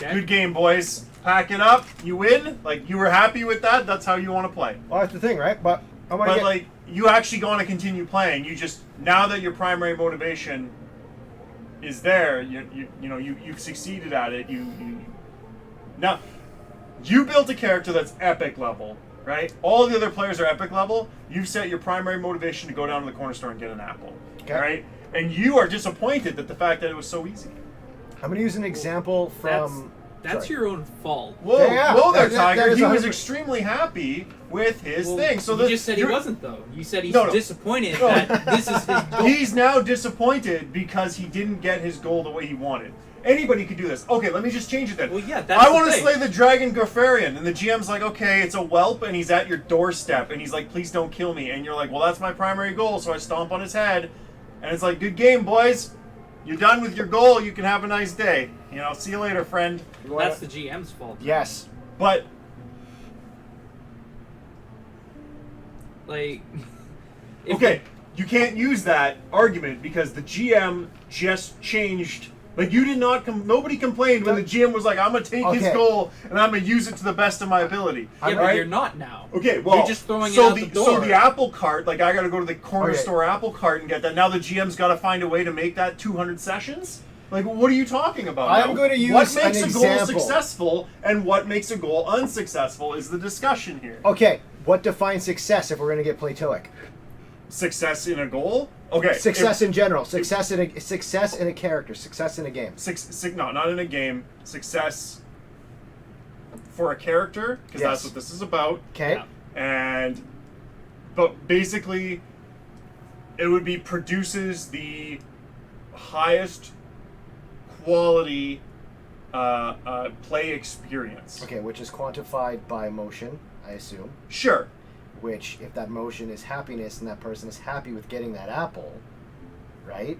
S3: okay.
S1: Good game, boys. Pack it up. You win. Like, you were happy with that. That's how you want to play.
S2: Well, that's the thing, right? But
S1: like, you actually want to continue playing. You just, now that your primary motivation is there, you've succeeded at it. Now, you built a character that's epic level, right? All the other players are epic level. You've set your primary motivation to go down to the corner store and get an apple, right? And you are disappointed that the fact that it was so easy.
S2: I'm going to use an example from...
S3: That's
S2: Sorry.
S3: your own fault.
S1: Whoa,
S2: Yeah,
S1: whoa there,
S2: that
S1: Tiger.
S2: is
S1: He was
S2: 100%.
S1: extremely happy with his
S3: Well,
S1: thing. So
S3: you just said he wasn't, though. You said he's
S1: No.
S3: disappointed
S1: No.
S3: that this is his goal.
S1: He's now disappointed because he didn't get his goal the way he wanted. Anybody could do this. Okay, let me just change it then.
S3: Well, yeah, that's
S1: I
S3: the
S1: want to
S3: thing.
S1: slay the dragon Garfarian, and the GM's like, okay, it's a whelp, and he's at your doorstep, and he's like, please don't kill me, and you're like, well, that's my primary goal, so I stomp on his head, and it's like, good game, boys. You're done with your goal. You can have a nice day. You know, see you later, friend.
S3: That's the GM's fault.
S2: Yes.
S1: But
S3: Like, if
S1: okay, you can't use that argument because the GM just changed. Like, you did not. Nobody complained when the GM was like, "I'm gonna take his
S2: Okay.
S1: goal and I'm gonna use it to the best of my ability."
S3: Yeah, but
S1: right?
S3: you're not now.
S1: Okay, well,
S3: You're just throwing
S1: so
S3: it out the door.
S1: So the apple cart, like, I gotta go to the corner
S2: Okay.
S1: store apple cart and get that. Now the GM's gotta find a way to make that 200 sessions. Like, what are you talking about?
S2: I'm
S1: now?
S2: going to use
S1: what makes
S2: an
S1: a goal
S2: example.
S1: successful and what makes a goal unsuccessful is the discussion here.
S2: Okay, what defines success if we're going to get Platonic?
S1: Success in a goal. Okay.
S2: Success in general. Success in a character. Success in a game.
S1: No, not in a game. Success for a character, because
S2: Yes.
S1: that's what this is about.
S2: Okay.
S3: Yeah.
S1: But basically, it would be produces the highest quality play experience.
S2: Okay, which is quantified by motion, I assume.
S1: Sure.
S2: Which, if that motion is happiness and that person is happy with getting that apple, right?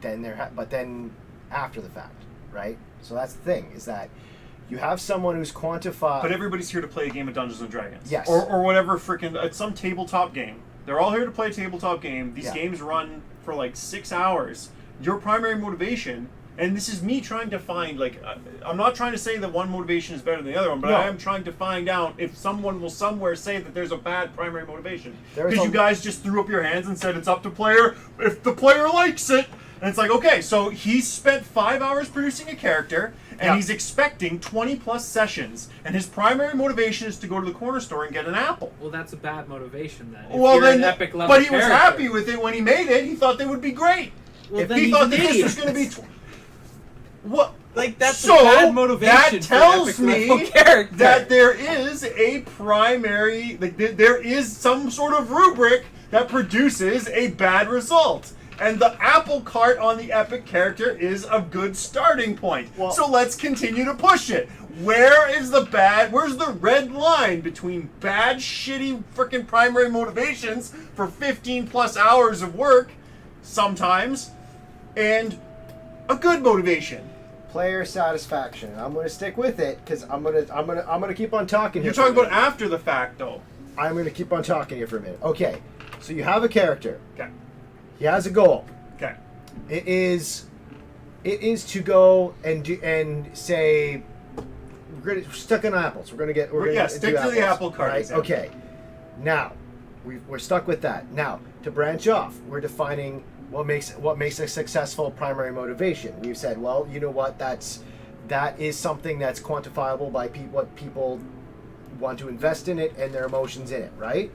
S2: Then but then after the fact, right? So that's the thing, is that you have someone who's quantified.
S1: But everybody's here to play a game of Dungeons and Dragons.
S2: Yes.
S1: Or whatever freaking. It's some tabletop game. They're all here to play a tabletop game. These
S2: Yeah.
S1: games run for like 6 hours. Your primary motivation, and this is me trying to find, like, I'm not trying to say that one motivation is better than the other one, but
S2: No.
S1: I am trying to find out if someone will somewhere say that there's a bad primary motivation.
S2: There's
S1: Because
S2: a-
S1: you guys just threw up your hands and said it's up to player if the player likes it. And it's like, okay, so he spent 5 hours producing a character, and
S2: Yeah.
S1: he's expecting 20 plus sessions, and his primary motivation is to go to the corner store and get an apple.
S3: Well, that's a bad motivation then. If
S1: Well,
S3: you're
S1: then,
S3: an epic level
S1: but he was
S3: character.
S1: happy with it when he made it. He thought they would be great.
S3: Well,
S1: If
S3: then
S1: he
S3: he's
S1: thought
S3: an
S1: that this
S3: idiot.
S1: was going to be, what?
S3: Like, that's
S1: So,
S3: a bad motivation
S1: that
S3: for an
S1: tells
S3: epic
S1: me
S3: level character.
S1: that there is a primary, like there is some sort of rubric that produces a bad result. And the apple cart on the epic character is a good starting point.
S2: Well-
S1: So let's continue to push it. Where's the red line between bad, shitty, freaking primary motivations for 15 plus hours of work, sometimes, and a good motivation?
S2: Player satisfaction. I'm going to stick with it because I'm going to keep on talking.
S1: You're
S2: here for
S1: talking
S2: a
S1: about
S2: minute.
S1: after the fact, though.
S2: I'm going to keep on talking here for a minute. Okay, so you have a character.
S1: Okay.
S2: He has a goal.
S1: Okay.
S2: It is to go and say we're stuck in apples. We're
S1: Yeah,
S2: gonna
S1: stick
S2: do
S1: to the
S2: apples,
S1: apple cart
S2: Right?
S1: example.
S2: Okay. Now we're stuck with that. Now to branch off, we're defining what makes a successful primary motivation. We've said, well, you know what? That is something that's quantifiable by what people want to invest in it and their emotions in it. Right?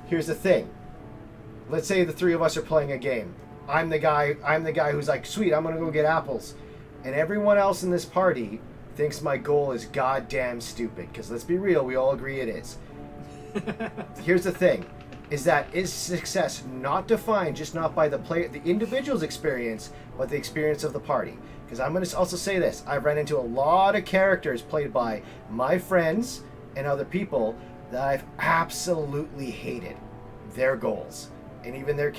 S2: Here's the thing. Let's say the three of us are playing a game. I'm the guy who's like, sweet, I'm gonna go get apples. And everyone else in this party thinks my goal is goddamn stupid. Because let's be real, we all agree it is. Here's the thing. Is success not defined just not by the individual's experience, but the experience of the party. Because I'm going to also say this. I've run into a lot of characters played by my friends and other people that I've absolutely hated their goals. And even their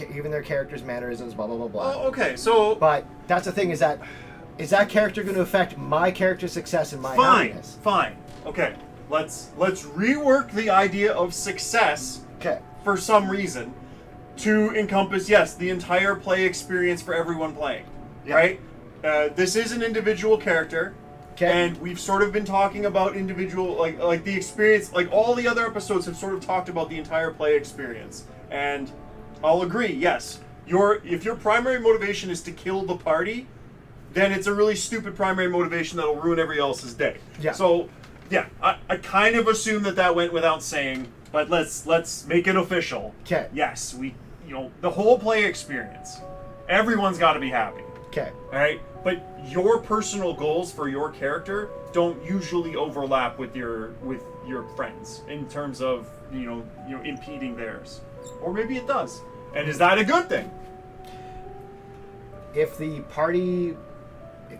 S2: characters' mannerisms, blah, blah, blah, blah.
S1: Oh, okay. So
S2: But that's the thing, is that character going to affect my character's success and my happiness?
S1: fine. Okay. Let's rework the idea of success
S2: Okay.
S1: for some reason to encompass, yes, the entire play experience for everyone playing.
S2: Yeah.
S1: Right? This is an individual character.
S2: Okay.
S1: And we've sort of been talking about individual, like the experience, like all the other episodes have sort of talked about the entire play experience. And I'll agree, yes. If your primary motivation is to kill the party, then it's a really stupid primary motivation that'll ruin everybody else's day.
S2: Yeah.
S1: So, yeah, I kind of assume that went without saying, but let's make it official.
S2: Okay.
S1: Yes, the whole play experience. Everyone's got to be happy.
S2: Okay.
S1: All right, but your personal goals for your character don't usually overlap with your friends in terms of impeding theirs, or maybe it does. And is that a good thing?
S2: If the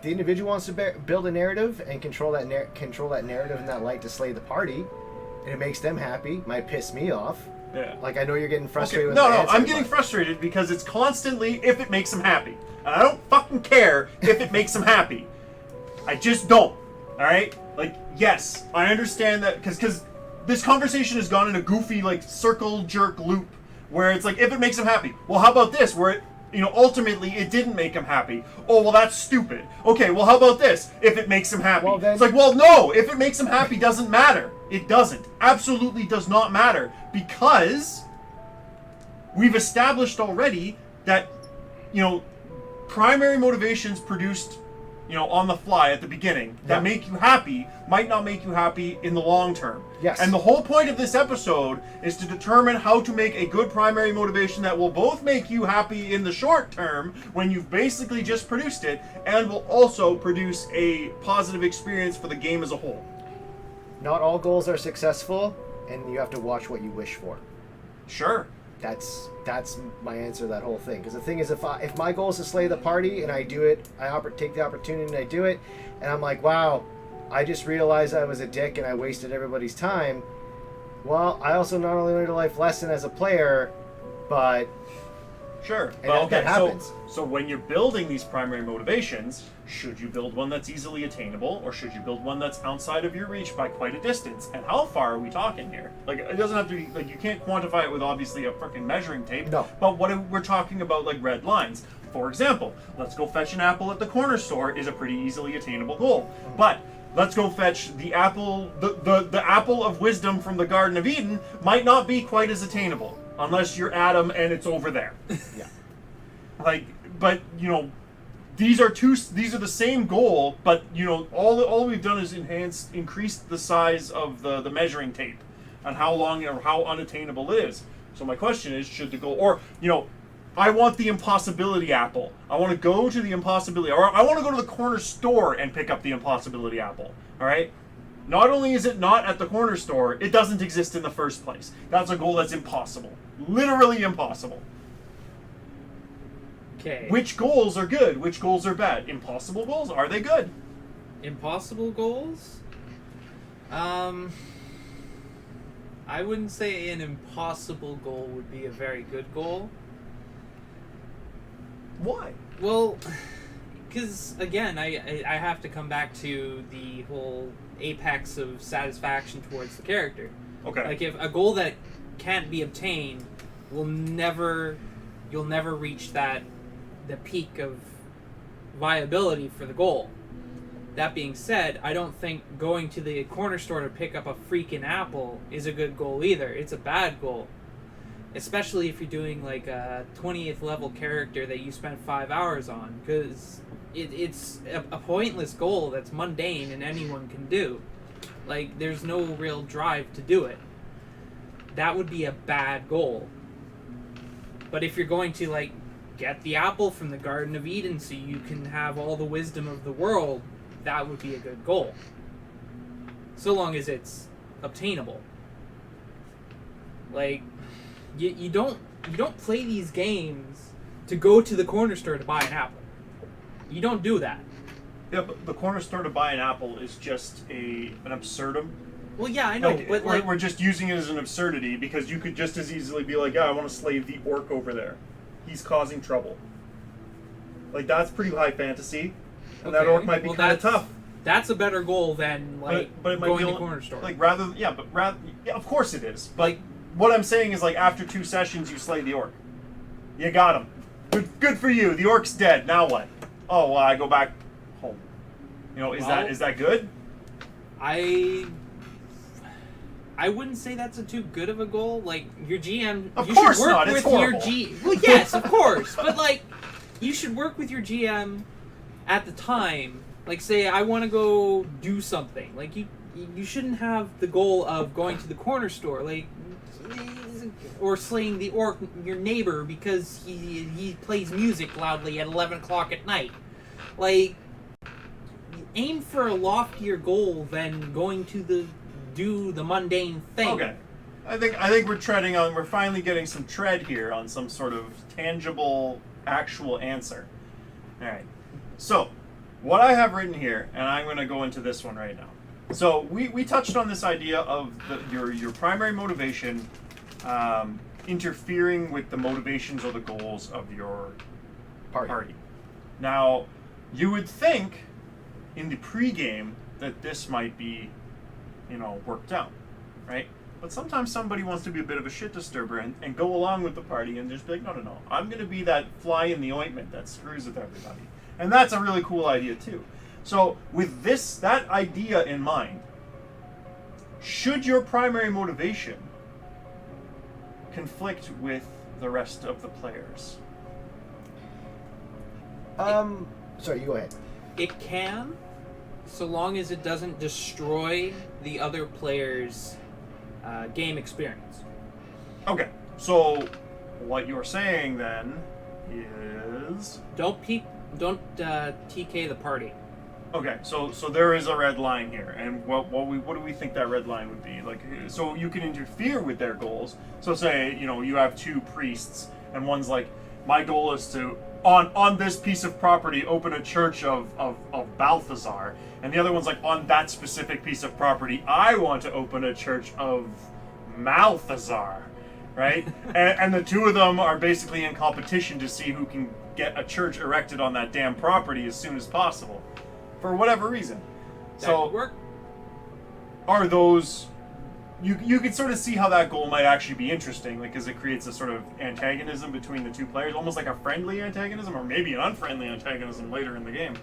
S2: individual wants to build a narrative and control that narrative and that light to slay the party, and it makes them happy, might piss me off.
S1: Yeah.
S2: Like, I know you're getting frustrated with
S1: No,
S2: my answer,
S1: I'm getting frustrated because it's constantly if it makes them happy. And I don't fucking care if it makes them happy. I just don't. Alright? Like, yes, I understand that because this conversation has gone in a goofy, like, circle jerk loop where it's like, if it makes them happy. Well, how about this? Where it, ultimately it didn't make them happy. Oh, well, that's stupid. Okay, well, how about this? If it makes them happy.
S2: Well, then...
S1: It's like, well, no, if it makes them happy doesn't matter. It doesn't. Absolutely does not matter. Because we've established already that, primary motivations produced, on the fly at the beginning that make you happy might not make you happy in the long term.
S2: Yes.
S1: And the whole point of this episode is to determine how to make a good primary motivation that will both make you happy in the short term when you've basically just produced it, and will also produce a positive experience for the game as a whole.
S2: Not all goals are successful, and you have to watch what you wish for.
S1: Sure.
S2: That's my answer to that whole thing. Because the thing is, if my goal is to slay the party and I do it, take the opportunity and I do it, and I'm like, wow, I just realized I was a dick and I wasted everybody's time. Well, I also not only learned a life lesson as a player, but
S1: sure.
S2: And that happens.
S1: So when you're building these primary motivations, should you build one that's easily attainable, or should you build one that's outside of your reach by quite a distance? And how far are we talking here? Like, it doesn't have to be, like, you can't quantify it with obviously a freaking measuring tape.
S2: No.
S1: But what if we're talking about, like, red lines? For example, let's go fetch an apple at the corner store is a pretty easily attainable goal. But let's go fetch the apple, the apple of wisdom from the Garden of Eden might not be quite as attainable unless you're Adam and it's over there.
S2: yeah.
S1: Like, but these are the same goal, but all we've done is increased the size of the measuring tape and how long or how unattainable it is. So my question is, should the goal, or I want the impossibility apple. I want to go to the impossibility, or I want to go to the corner store and pick up the impossibility apple. All right. Not only is it not at the corner store, it doesn't exist in the first place. That's a goal that's impossible, literally impossible.
S3: Okay.
S1: Which goals are good? Which goals are bad? Impossible goals, are they good?
S3: Impossible goals? I wouldn't say an impossible goal would be a very good goal.
S1: Why?
S3: Well, because again, I have to come back to the whole apex of satisfaction towards the character.
S1: Okay.
S3: Like, if a goal that can't be obtained you'll never reach the peak of viability for the goal. That being said, I don't think going to the corner store to pick up a freaking apple is a good goal either. It's a bad goal. Especially if you're doing like a 20th level character that you spent 5 hours on, because it's a pointless goal that's mundane and anyone can do. Like, there's no real drive to do it. That would be a bad goal. But if you're going to, like, get the apple from the Garden of Eden so you can have all the wisdom of the world, that would be a good goal. So long as it's obtainable. Like, you don't play these games to go to the corner store to buy an apple. You don't do that.
S1: Yeah, but the corner store to buy an apple is just an absurdum.
S3: Well, yeah, I know, but
S1: we're just using it as an absurdity because you could just as easily be like, yeah, I want to slave the orc over there. He's causing trouble. Like, that's pretty high fantasy, and that orc might be kind of tough.
S3: That's a better goal than like
S1: but it might
S3: going
S1: be
S3: to the corner store.
S1: Like yeah, of course it is. But what I'm saying is, like, after 2 sessions, you slay the orc. You got him. Good for you. The orc's dead. Now what? Oh, well, I go back home. Is that good?
S3: I wouldn't say that's too good of a goal. Like, your GM,
S1: of
S3: you
S1: course
S3: should work
S1: not.
S3: with
S1: It's horrible.
S3: your GM. Well, yes, of course, but like, you should work with your GM at the time. Like, say, I want to go do something. Like, you shouldn't have the goal of going to the corner store, like, or slaying the orc, your neighbor, because he plays music loudly at 11 o'clock at night. Like, aim for a loftier goal than going to do the mundane thing.
S1: Okay. I think we're finally getting some tread here on some sort of tangible, actual answer. All right. So, what I have written here, and I'm going to go into this one right now. So we touched on this idea of your primary motivation interfering with the motivations or the goals of your party. Now, you would think in the pregame that this might be, worked out, right? But sometimes somebody wants to be a bit of a shit disturber and go along with the party and just be like, no, I'm going to be that fly in the ointment that screws with everybody. And that's a really cool idea too. So with that idea in mind, should your primary motivation conflict with the rest of the players?
S2: Sorry, you go ahead.
S3: It can, so long as it doesn't destroy the other player's game experience.
S1: Okay, so what you're saying then is
S3: Don't TK the party.
S1: okay. So there is a red line here, and what do we think that red line would be? Like, so you can interfere with their goals. So say you have two priests, and one's like, my goal is to on this piece of property open a church of Balthazar, and the other one's like, on that specific piece of property I want to open a church of Malthazar, right? and the two of them are basically in competition to see who can get a church erected on that damn property as soon as possible, for whatever reason.
S3: That
S1: So
S3: could work.
S1: are those you can sort of see how that goal might actually be interesting, like, because it creates a sort of antagonism between the two players, almost like a friendly antagonism, or maybe an unfriendly antagonism later in the game.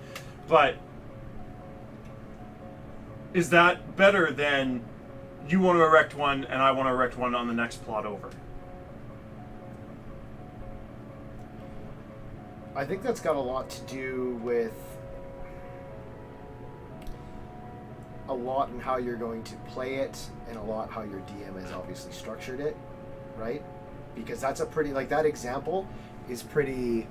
S1: But is that better than you want to erect one and I want to erect one on the next plot over?
S2: I think that's got a lot to do with a lot in how you're going to play it, and a lot how your DM has obviously structured it, right? Because that's a pretty, like, that example is pretty,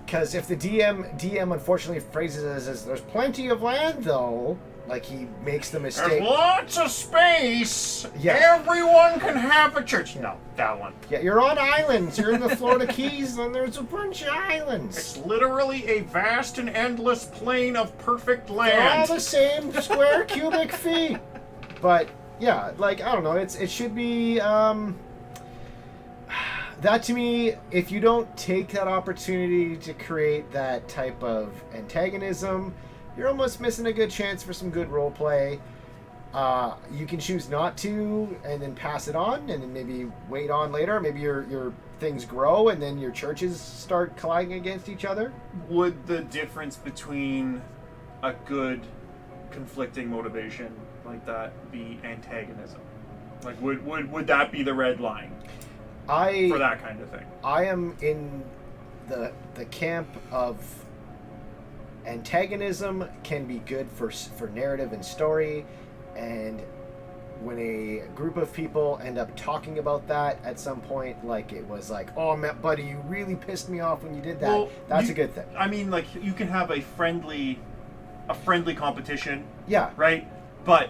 S2: because if the DM unfortunately phrases it as there's plenty of land though, like, he makes the mistake.
S1: There's lots of space.
S2: Yeah.
S1: Everyone can have a church. No, that one.
S2: Yeah, you're on islands. You're in the Florida Keys, and there's a bunch of islands.
S1: It's literally a vast and endless plain of perfect land.
S2: They're all the same square cubic feet. But yeah, like, I don't know. It should be that, to me. If you don't take that opportunity to create that type of antagonism, you're almost missing a good chance for some good role play. You can choose not to, and then pass it on, and then maybe wait on later. Maybe your things grow, and then your churches start colliding against each other.
S1: Would the difference between a good conflicting motivation like that be antagonism? Like, would that be the red line for that kind of thing?
S2: I am in the camp of antagonism can be good for narrative and story, and when a group of people end up talking about that at some point, like, it was like, oh, buddy, you really pissed me off when you did that. Well, that's a good thing.
S1: I mean, like, you can have a friendly competition.
S2: Yeah.
S1: Right? But,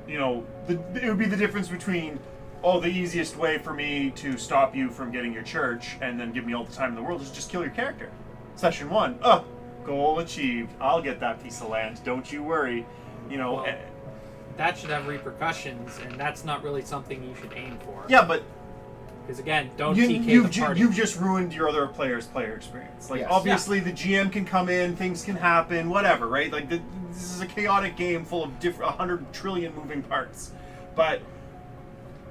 S1: it would be the difference between, the easiest way for me to stop you from getting your church and then give me all the time in the world is just kill your character. Session 1, goal achieved. I'll get that piece of land. Don't you worry.
S3: Well, that should have repercussions, and that's not really something you should aim for.
S1: Yeah, but
S3: because again, don't TK the party.
S1: You've just ruined your other player's player experience. Like, yes. Obviously, the GM can come in, things can happen, whatever, right? Like, this is a chaotic game full of 100 trillion moving parts. But,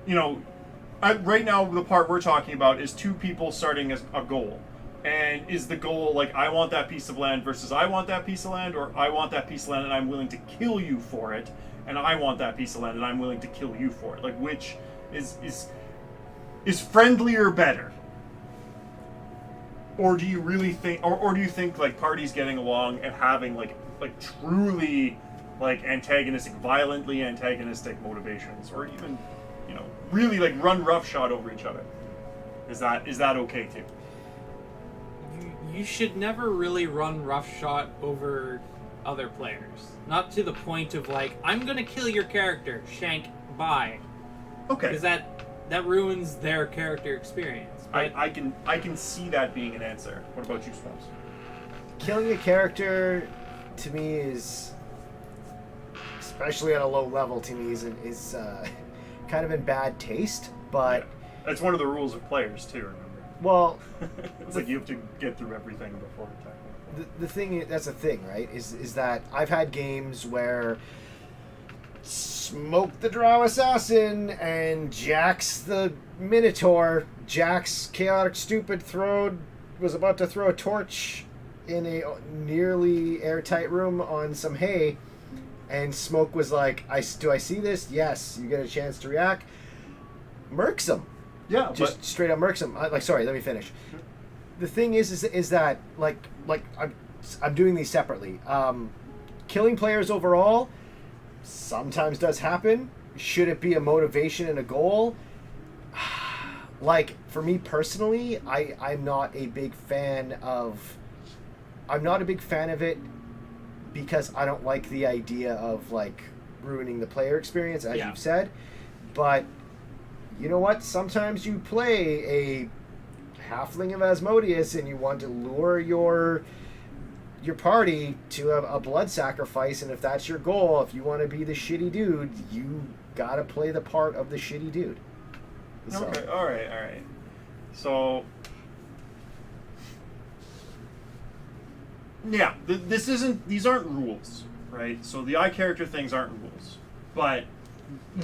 S1: right now, the part we're talking about is two people starting as a goal. And is the goal, like, I want that piece of land versus I want that piece of land, or I want that piece of land and I'm willing to kill you for it, and I want that piece of land and I'm willing to kill you for it? Like, which is friendlier better? Or do you really think, or do you think, like, parties getting along and having, like truly, like, antagonistic, violently antagonistic motivations, or even, really, like, run roughshod over each other? Is that okay too?
S3: you should never really run roughshod over other players. Not to the point of like, I'm gonna kill your character, shank, bye.
S1: Okay.
S3: Because that ruins their character experience. But
S1: I can see that being an answer. What about you, Swamps?
S2: Killing a character, to me, is, especially at a low level, to me is kind of in bad taste. But
S1: that's one of the rules of players too. Remember?
S2: Well,
S1: it's like you have to get through everything before attacking.
S2: the thing, that's the thing, right? Is that I've had games where Smoke the Drow Assassin and Jax the Minotaur, Jax Chaotic Stupid was about to throw a torch in a nearly airtight room on some hay, and Smoke was like, do I see this? Yes. You get a chance to react. Murks him.
S1: Yeah,
S2: Just straight up murks him. Sorry, let me finish. The thing is that like I'm doing these separately. Killing players overall sometimes does happen. Should it be a motivation and a goal? Like, for me personally, I'm not a big fan of it because I don't like the idea of like ruining the player experience, as you've said. But you know what? Sometimes you play a halfling of Asmodeus and you want to lure your party to a blood sacrifice, and if that's your goal, if you want to be the shitty dude, you gotta play the part of the shitty dude. So.
S1: Okay, all right. So, yeah, these aren't rules, right? So the character things aren't rules, but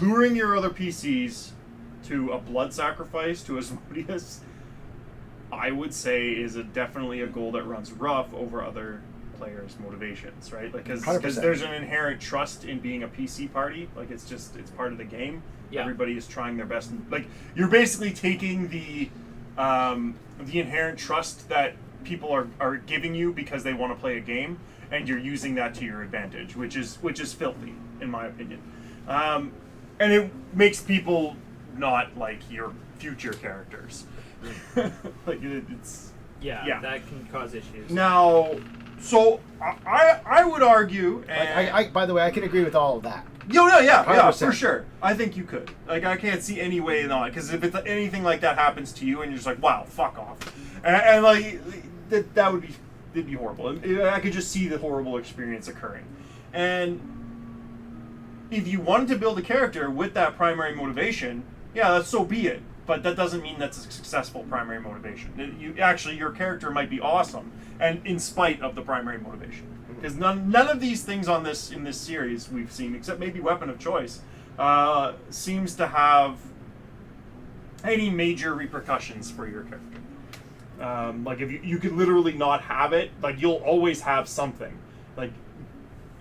S1: luring your other PCs to a blood sacrifice to Asmodeus, I would say is definitely a goal that runs rough over other players' motivations, right? Like, because there's an inherent trust in being a PC party. Like, it's part of the game. Yeah. Everybody is trying their best. Like, you're basically taking the inherent trust that people are giving you because they want to play a game, and you're using that to your advantage, which is filthy, in my opinion. And it makes people not like your future characters. Like, it's
S3: that can cause issues.
S1: Now, so I would argue, and
S2: I by the way, I can agree with all of that.
S1: Yeah, for sure. I think you could. Like, I can't see any way not, because if it's anything like that happens to you, and you're just like, wow, fuck off, and like that would be horrible. I could just see the horrible experience occurring, and if you wanted to build a character with that primary motivation, yeah, so be it. But that doesn't mean that's a successful primary motivation. Your character might be awesome, and in spite of the primary motivation, because none of these things in this series we've seen, except maybe Weapon of Choice, seems to have any major repercussions for your character. Like, if you could literally not have it, like, you'll always have something, like,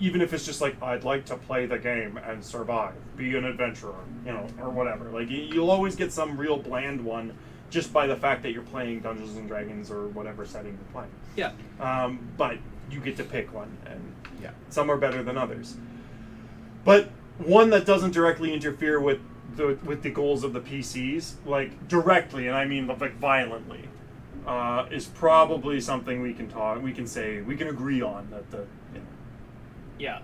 S1: even if it's just like, I'd like to play the game and survive, be an adventurer, or whatever. Like, you'll always get some real bland one just by the fact that you're playing Dungeons and Dragons or whatever setting you're playing.
S3: Yeah.
S1: But you get to pick one, and some are better than others. But one that doesn't directly interfere with the goals of the PCs, like directly, and I mean like violently, is probably something we can agree on that
S3: Yeah,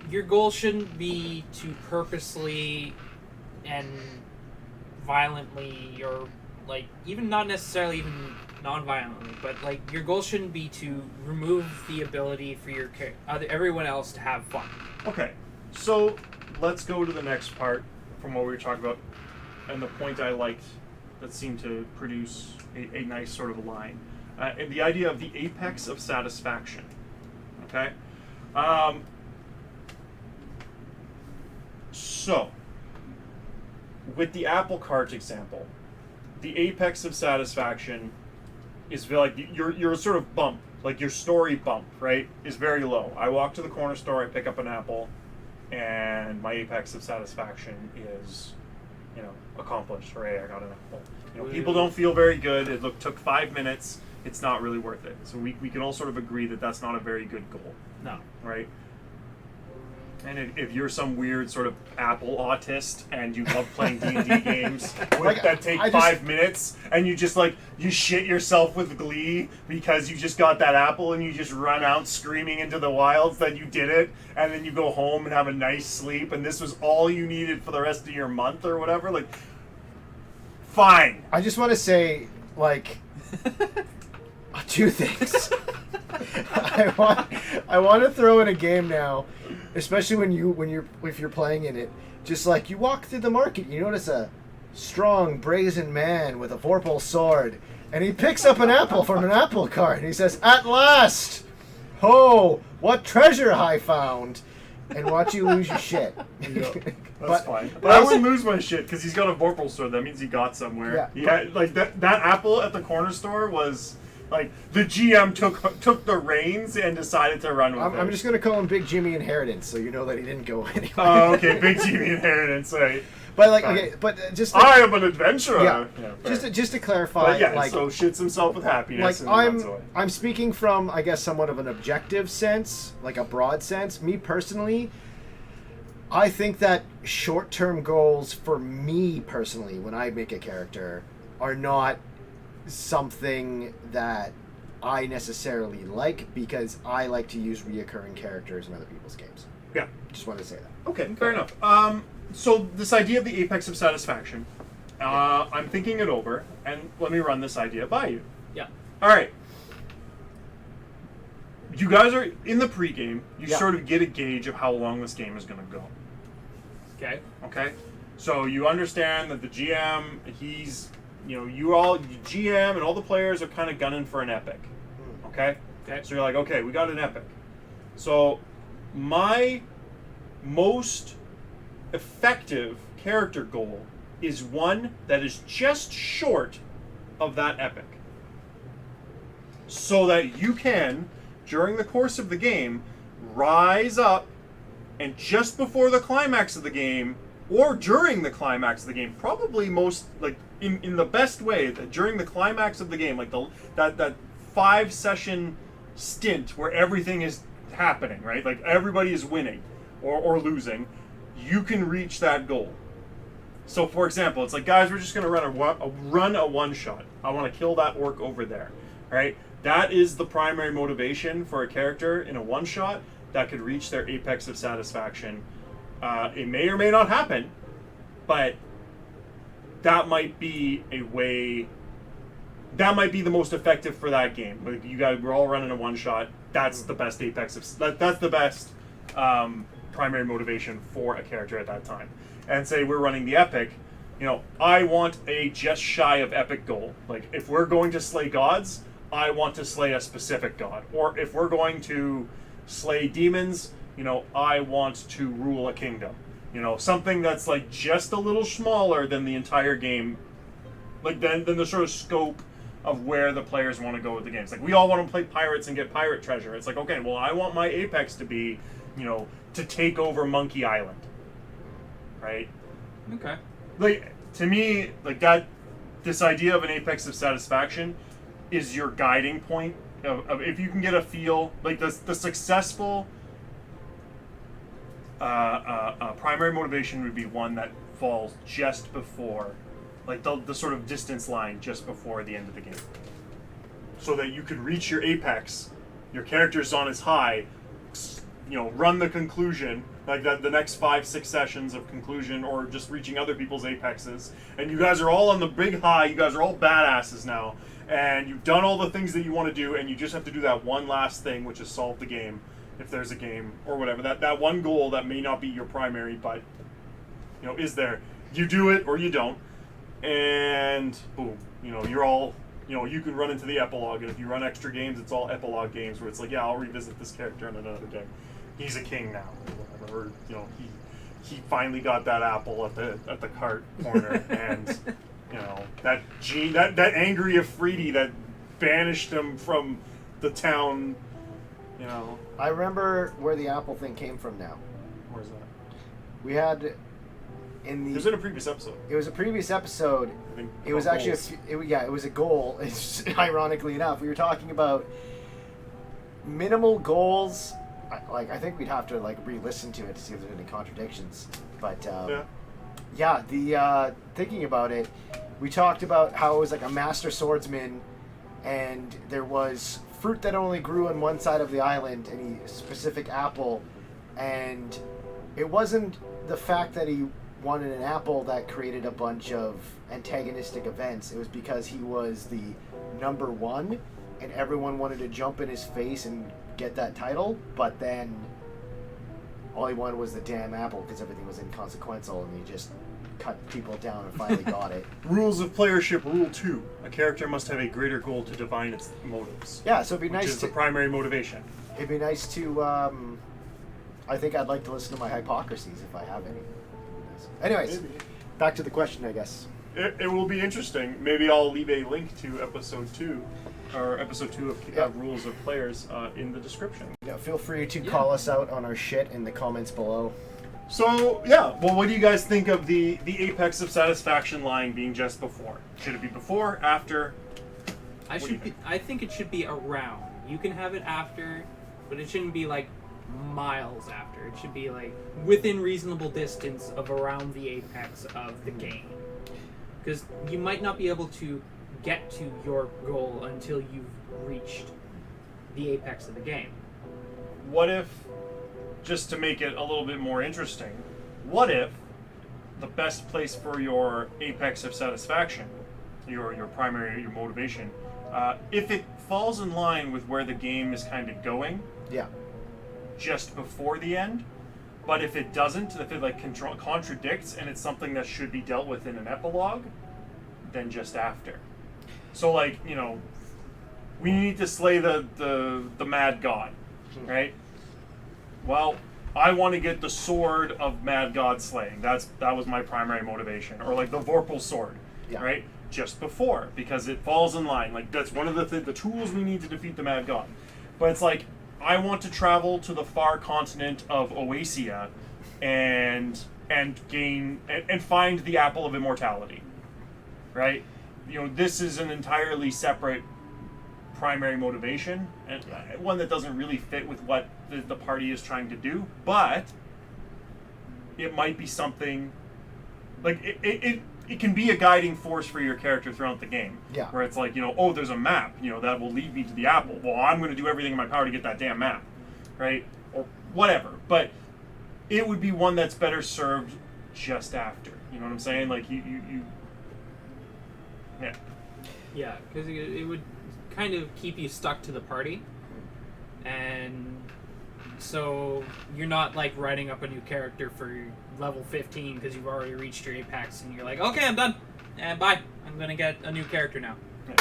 S3: your goal shouldn't be to purposely and violently, or like, even not necessarily even non-violently, but like, your goal shouldn't be to remove the ability for everyone else to have fun.
S1: Okay, so let's go to the next part from what we were talking about, and the point I liked that seemed to produce a nice sort of line, and the idea of the apex of satisfaction. Okay? So, with the apple cart example, the apex of satisfaction is like your sort of bump, like your story bump, right, is very low. I walk to the corner store, I pick up an apple, and my apex of satisfaction is, accomplished. Hooray, I got an apple. People don't feel very good. It took 5 minutes. It's not really worth it. So we can all sort of agree that that's not a very good goal.
S3: No.
S1: Right? And if you're some weird sort of Apple autist and you love playing D&D games that take 5 minutes and you just you shit yourself with glee because you just got that apple and you just run out screaming into the wilds that you did it, and then you go home and have a nice sleep and this was all you needed for the rest of your month or whatever, fine.
S2: I just want to say, two things. I want to throw in a game now, especially if you're playing in it. Just you walk through the market, you notice a strong, brazen man with a vorpal sword, and he picks up an apple from an apple cart, and he says, "At last! Ho! What treasure I found!" And watch you lose your shit.
S1: That's fine. But I wouldn't lose my shit because he's got a vorpal sword. That means he got somewhere. Yeah. That apple at the corner store was. The GM took the reins and decided to run with it.
S2: I'm just going to call him Big Jimmy Inheritance, so you know that he didn't go anywhere.
S1: Oh, okay, Big Jimmy Inheritance, right.
S2: But, just...
S1: I am an adventurer!
S2: Yeah, just to clarify...
S1: so shits himself with happiness.
S2: I'm speaking from, I guess, somewhat of an objective sense, a broad sense. Me, personally, I think that short-term goals for me, personally, when I make a character, are not something that I necessarily like, because I like to use reoccurring characters in other people's games.
S1: Yeah.
S2: Just wanted to say that.
S1: Okay, fair enough. So this idea of the apex of satisfaction, I'm thinking it over, and let me run this idea by you.
S3: Yeah.
S1: All right. You guys are in the pregame. You sort of get a gauge of how long this game is going to go.
S3: Okay.
S1: Okay. So you understand that the GM, he's... you all, GM and all the players are kind of gunning for an epic. Okay?
S3: Okay.
S1: So you're like, okay, we got an epic. So my most effective character goal is one that is just short of that epic. So that you can, during the course of the game, rise up and just before the climax of the game, or during the climax of the game, probably most, in the best way, that during the climax of the game, that 5-session stint where everything is happening, right? Everybody is winning or losing, you can reach that goal. So, for example, it's guys, we're just going to run a one-shot. I want to kill that orc over there, right? That is the primary motivation for a character in a one-shot that could reach their apex of satisfaction. It may or may not happen, but that might be a way. That might be the most effective for that game. You guys, we're all running a one shot. That's the best apex of. That's the best primary motivation for a character at that time. And say we're running the epic. I want a just shy of epic goal. If we're going to slay gods, I want to slay a specific god. Or if we're going to slay demons, I want to rule a kingdom. Something that's just a little smaller than the entire game, than the sort of scope of where the players want to go with the games. We all want to play pirates and get pirate treasure. It's okay, well, I want my apex to be, to take over Monkey Island. Right?
S3: Okay.
S1: To me, that, this idea of an apex of satisfaction is your guiding point of if you can get a feel, the successful primary motivation would be one that falls just before, the sort of distance line just before the end of the game. So that you could reach your apex, your character's on its high, run the conclusion, the next 5-6 sessions of conclusion, or just reaching other people's apexes, and you guys are all on the big high, you guys are all badasses now, and you've done all the things that you want to do, and you just have to do that one last thing, which is solve the game. If there's a game or whatever, that one goal that may not be your primary, but is there, you do it or you don't, and boom, you're all, you can run into the epilogue, and if you run extra games, it's all epilogue games where it's I'll revisit this character in another day. He's a king now, or he finally got that apple at the cart corner, and that angry Afridi that banished him from the town.
S2: I remember where the apple thing came from now.
S1: Where's that?
S2: We had in the.
S1: It was in a previous episode.
S2: It was a previous episode.
S1: I think
S2: it was actually it was a goal. It's, ironically enough, we were talking about minimal goals I think we'd have to like re-listen to it to see if there's any contradictions. But
S1: Yeah.
S2: yeah, the thinking about it, we talked about how it was like a master swordsman, and there was fruit that only grew on one side of the island, and a specific apple, and it wasn't the fact that he wanted an apple that created a bunch of antagonistic events. It was because he was the number one, and everyone wanted to jump in his face and get that title, but then all he wanted was the damn apple because everything was inconsequential, and he just cut people down and finally got it.
S1: Rules of playership Rule 2. A character must have a greater goal to divine its motives.
S2: Yeah, so it'd be
S1: Which
S2: nice
S1: is
S2: to...
S1: the primary motivation.
S2: It'd be nice to, I think I'd like to listen to my hypocrisies if I have any. Anyways,
S1: Maybe.
S2: back to the question, I guess.
S1: It will be interesting. Maybe I'll leave a link to episode 2, or episode 2 of Rules of Players in the description.
S2: Yeah, feel free to call us out on our shit in the comments below.
S1: So, yeah, well, what do you guys think of the apex of satisfaction line being just before? Should it be before, after?
S3: I think it should be around. You can have it after, but it shouldn't be like miles after. It should be like within reasonable distance of around the apex of the game. Because you might not be able to get to your goal until you've reached the apex of the game.
S1: What if, just to make it a little bit more interesting, what if the best place for your apex of satisfaction, your primary, your motivation, if it falls in line with where the game is kind of going,
S2: Yeah.
S1: just before the end, but if it doesn't, if it like contradicts and it's something that should be dealt with in an epilogue, then just after. So like, you know, we need to slay the mad god, right? Well, I want to get the sword of mad god slaying. That was my primary motivation. Or like the Vorpal sword,
S2: Yeah.
S1: right? Just before, because it falls in line. Like that's one of the tools we need to defeat the mad god. But it's like, I want to travel to the far continent of Oasia and gain and find the apple of immortality. Right? You know, this is an entirely separate primary motivation, and one that doesn't really fit with what the party is trying to do, but it might be something like it can be a guiding force for your character throughout the game.
S2: Yeah.
S1: Where it's like, you know, oh, there's a map, you know, that will lead me to the apple. Well, I'm going to do everything in my power to get that damn map, right? Or whatever. But it would be one that's better served just after. You know what I'm saying? Like you yeah.
S3: Yeah, because it would kind of keep you stuck to the party, and so you're not like writing up a new character for level 15 because you've already reached your apex, and you're like, okay, I'm done, and bye. I'm gonna get a new character now.
S1: Yeah.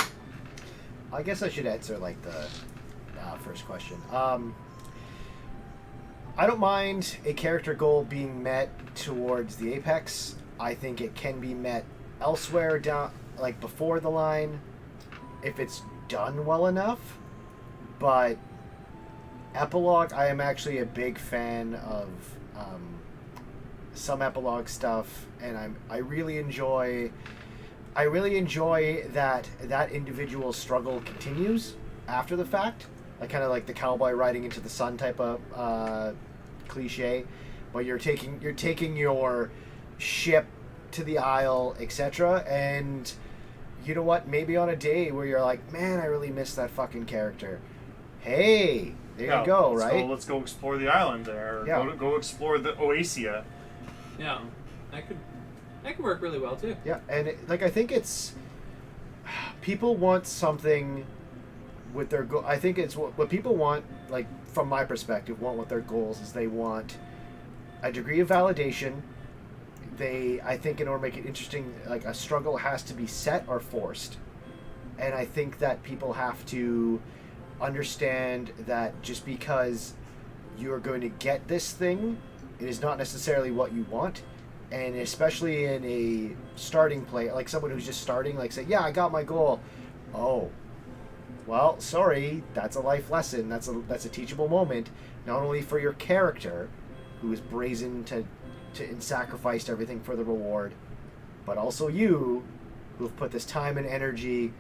S2: I guess I should answer like the first question. I don't mind a character goal being met towards the apex. I think it can be met elsewhere down, like before the line, if it's done well enough. But epilogue, I am actually a big fan of some epilogue stuff, and I really enjoy that individual struggle continues after the fact, like kind of like the cowboy riding into the sun type of cliche, but you're taking your ship to the Isle, etc. And you know what? Maybe on a day where you're like, man, I really miss that fucking character. Hey, there you go, right?
S1: So let's go explore the island there. Or
S2: Yeah.
S1: go explore the Oasia.
S3: Yeah, that could work really well too.
S2: Yeah, and I think it's people want something with their goal. I think it's what people want, like from my perspective, want with their goals is they want a degree of validation. I think in order to make it interesting, like a struggle has to be set or forced. And I think that people have to understand that just because you're going to get this thing, it is not necessarily what you want. And especially in a starting play, like someone who's just starting, like say, yeah, I got my goal. Oh, well, sorry, that's a life lesson. That's a teachable moment, not only for your character, who is brazen and sacrificed everything for the reward, but also you, who have put this time and energy,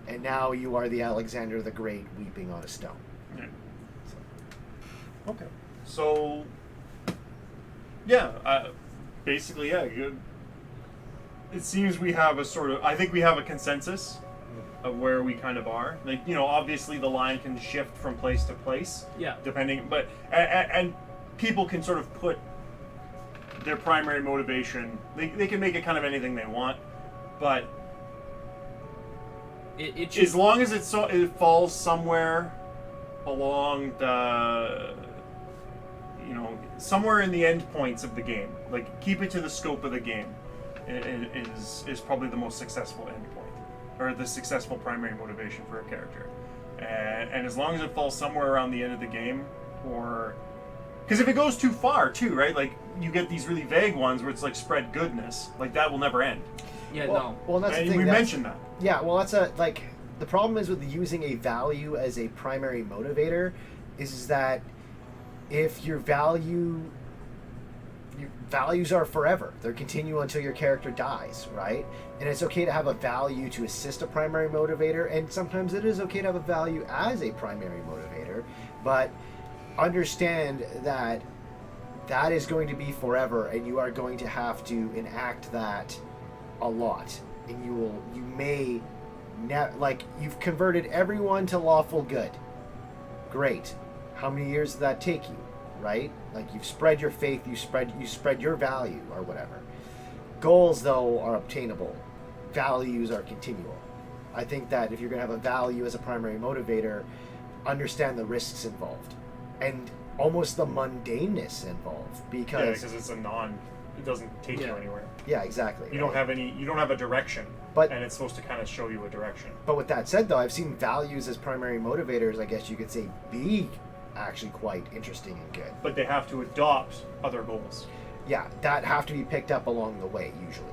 S2: and now you are the Alexander the Great weeping on a stone.
S1: Yeah.
S2: So, okay.
S1: So, yeah, basically, yeah. It seems we have a sort of. I think we have a consensus of where we kind of are. Like, you know, obviously the line can shift from place to place.
S3: Yeah.
S1: Depending, but and people can sort of put their primary motivation. They can make it kind of anything they want, but
S3: it should,
S1: as long as it falls somewhere along the, you know, somewhere in the end points of the game. Like, keep it to the scope of the game is probably the most successful end point, or the successful primary motivation for a character. And as long as it falls somewhere around the end of the game, or because if it goes too far too, right? Like, you get these really vague ones where it's like spread goodness, like that will never end.
S3: Yeah,
S2: Well, that's the
S1: And
S2: thing.
S1: we
S2: that's-
S1: mentioned that.
S2: Yeah, well, that's the problem is with using a value as a primary motivator is that if your values are forever. They're continual until your character dies, right? And it's okay to have a value to assist a primary motivator, and sometimes it is okay to have a value as a primary motivator, but understand that that is going to be forever, and you are going to have to enact that a lot. And you may you've converted everyone to lawful good. Great. How many years did that take you? Right? Like, you've spread your faith, you spread your value or whatever. Goals, though, are obtainable. Values are continual. I think that if you're going to have a value as a primary motivator, understand the risks involved and almost the mundaneness involved, because
S1: it's it doesn't take you anywhere.
S2: yeah, exactly.
S1: You don't have a direction,
S2: But-
S1: and it's supposed to kind of show you a direction.
S2: But with that said, though, I've seen values as primary motivators, I guess you could say, be actually quite interesting and good.
S1: But they have to adopt other goals.
S2: Yeah, that have to be picked up along the way, usually.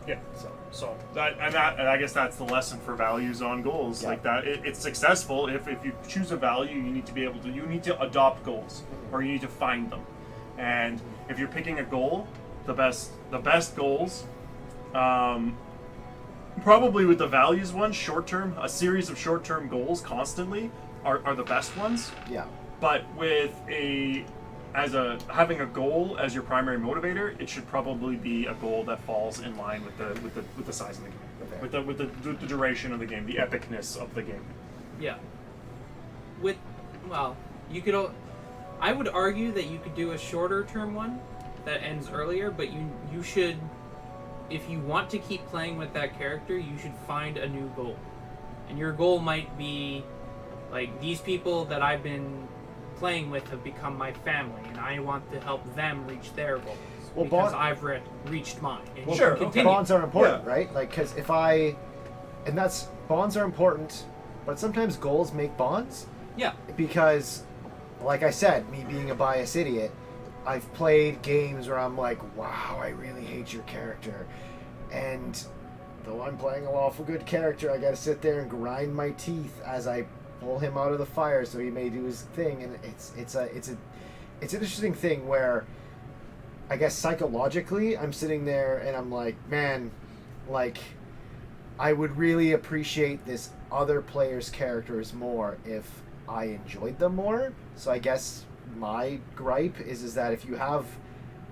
S1: Yeah.
S2: So
S1: And I guess that's the lesson for values on goals.
S2: Yeah.
S1: Like that, it's successful if you choose a value. You need to adopt goals, or you need to find them. And if you're picking a goal, the best goals, probably with the values ones, a series of short-term goals constantly are the best ones.
S2: yeah.
S1: But with having a goal as your primary motivator, it should probably be a goal that falls in line with the size of the game,
S2: Okay.
S1: with the duration of the game, the epicness of the game.
S3: Yeah. I would argue that you could do a shorter term one that ends earlier, but you should, if you want to keep playing with that character, you should find a new goal. And your goal might be, like, these people that I've been playing with have become my family, and I want to help them reach their goals.
S2: Well,
S3: because
S2: bond-
S3: I've reached mine. And
S2: Well,
S3: you
S1: Sure,
S3: can
S1: okay.
S3: continue.
S2: bonds are important,
S1: Yeah.
S2: right? Like, because bonds are important, but sometimes goals make bonds.
S3: Yeah.
S2: Because, like I said, me being a biased idiot, I've played games where I'm like, wow, I really hate your character. And though I'm playing a lawful good character, I gotta sit there and grind my teeth as I pull him out of the fire so he may do his thing. And it's an interesting thing where, I guess psychologically, I'm sitting there and I'm like, man, like, I would really appreciate this other player's characters more if I enjoyed them more. So I guess my gripe is that if you have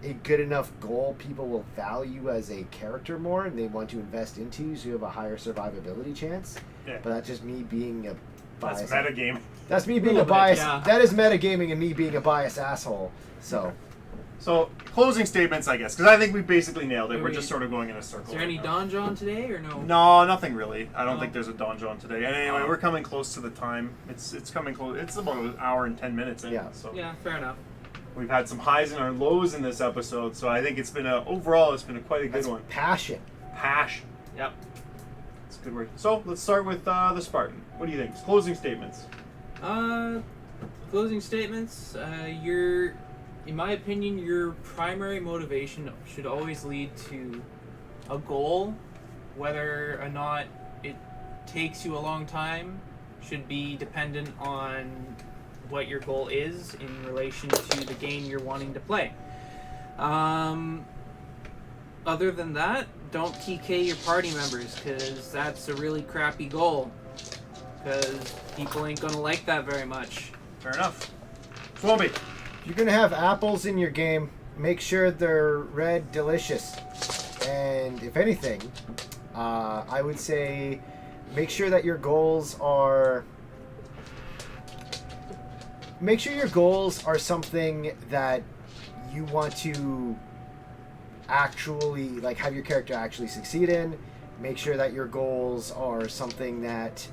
S2: a good enough goal, people will value as a character more and they want to invest into you, so you have a higher survivability chance.
S1: Yeah.
S2: But that's just me being a biased.
S1: That's metagaming.
S2: That's me being a
S3: Little bit,
S2: biased.
S3: yeah.
S2: That is metagaming and me being a biased asshole. So.
S1: So, closing statements, I guess, because I think we basically nailed it.
S3: Are
S1: We're
S3: we-
S1: just sort of going in a circle.
S3: Is there
S1: right
S3: any
S1: now.
S3: donjon today or no?
S1: No, nothing really. I don't
S3: No.
S1: think there's a donjon today. And anyway,
S3: Oh.
S1: we're coming close to the time. It's coming close. It's about an hour and 10 minutes in.
S2: Yeah.
S1: So
S3: Yeah, fair enough.
S1: we've had some highs and our lows in this episode. So I think overall it's been quite a good
S2: That's
S1: one.
S2: passion.
S1: Passion.
S3: Yep.
S1: It's a good word. So let's start with the Spartan. What do you think? Closing statements.
S3: Closing statements. In my opinion, your primary motivation should always lead to a goal. Whether or not it takes you a long time should be dependent on what your goal is in relation to the game you're wanting to play. Other than that, don't TK your party members, because that's a really crappy goal. Because people ain't gonna like that very much.
S1: Fair enough. Swampy.
S2: If you're gonna have apples in your game, make sure they're red, delicious. And if anything, I would say make sure that your goals are. Make sure your goals are something that you want to actually like have your character actually succeed in. Make sure that your goals are something that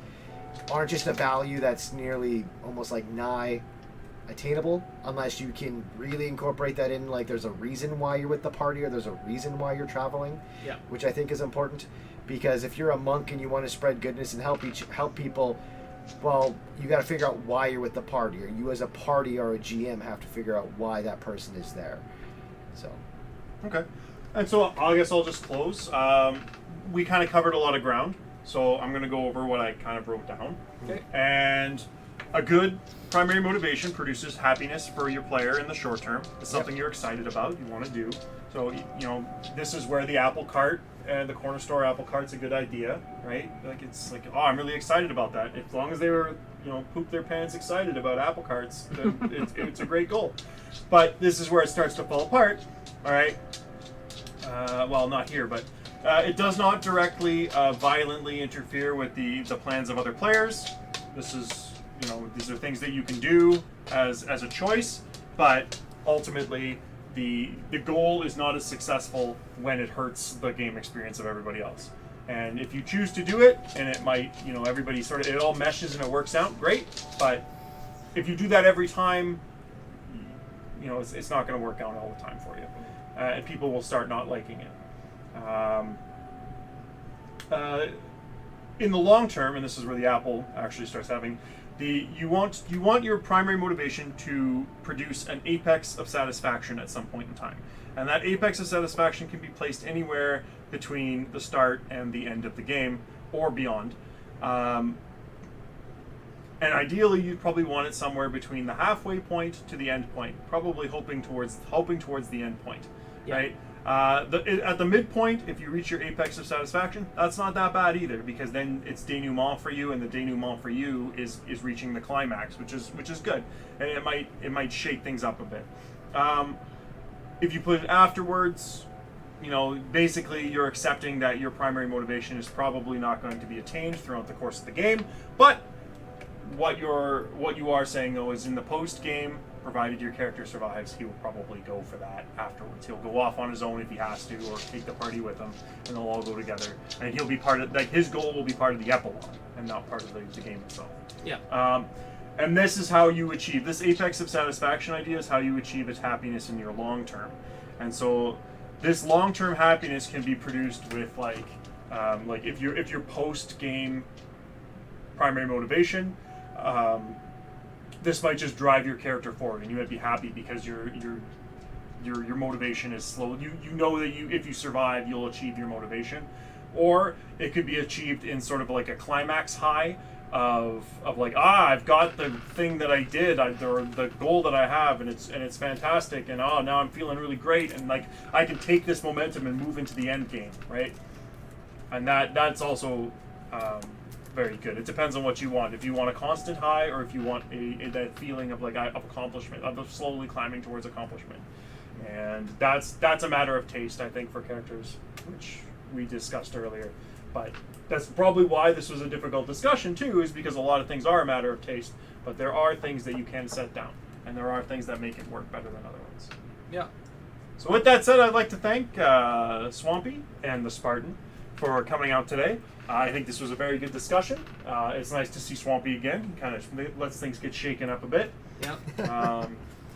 S2: aren't just a value that's nearly almost like nigh attainable, unless you can really incorporate that in, like there's a reason why you're with the party or there's a reason why you're traveling.
S3: Yeah.
S2: Which I think is important, because if you're a monk and you want to spread goodness and help people, well, you got to figure out why you're with the party, or you as a party or a GM have to figure out why that person is there. So.
S1: Okay. And so I guess I'll just close. We kind of covered a lot of ground, so I'm going to go over what I kind of wrote down.
S3: Okay.
S1: And a good primary motivation produces happiness for your player in the short term. It's something you're excited about, you want to do. So, this is where the apple cart and the corner store apple cart's a good idea, right? Like, it's like, oh, I'm really excited about that. As long as they were, poop their pants excited about apple carts, then it's a great goal. But this is where it starts to fall apart, all right? Well, not here, but it does not directly violently interfere with the plans of other players. This is, these are things that you can do as a choice, but ultimately the goal is not as successful when it hurts the game experience of everybody else. And if you choose to do it, and it might, everybody it all meshes and it works out, great. But if you do that every time, it's not going to work out all the time for you. And people will start not liking it. In the long term, and this is where the apple actually starts having, you want your primary motivation to produce an apex of satisfaction at some point in time. And that apex of satisfaction can be placed anywhere between the start and the end of the game, or beyond. And ideally, you'd probably want it somewhere between the halfway point to the end point, probably hoping towards the end point, right? At the midpoint, if you reach your apex of satisfaction, that's not that bad either, because then it's denouement for you, and the denouement for you is reaching the climax, which is good, and it might shake things up a bit. If you put it afterwards, basically you're accepting that your primary motivation is probably not going to be attained throughout the course of the game, but what you are saying though is in the post game, provided your character survives, he will probably go for that afterwards. He'll go off on his own if he has to, or take the party with him, and they'll all go together. And he'll be part of, his goal will be part of the epilogue, and not part of the game itself.
S3: Yeah.
S1: And this is how you achieve, this apex of satisfaction idea is how you achieve its happiness in your long term. And so this long-term happiness can be produced with if your post-game primary motivation, this might just drive your character forward, and you might be happy because your motivation is slow. You know that if you survive, you'll achieve your motivation, or it could be achieved in sort of like a climax high of I've got the thing that I did, or the goal that I have, and it's fantastic, and now I'm feeling really great, and I can take this momentum and move into the end game, right? And that's also very good. It depends on what you want. If you want a constant high, or if you want that feeling of accomplishment, of slowly climbing towards accomplishment. And that's a matter of taste, I think, for characters, which we discussed earlier. But that's probably why this was a difficult discussion too, is because a lot of things are a matter of taste, but there are things that you can set down, and there are things that make it work better than other ones.
S3: Yeah.
S1: So with that said, I'd like to thank Swampy and the Spartan for coming out today. I think this was a very good discussion. It's nice to see Swampy again. Kind of lets things get shaken up a bit.
S3: Yeah.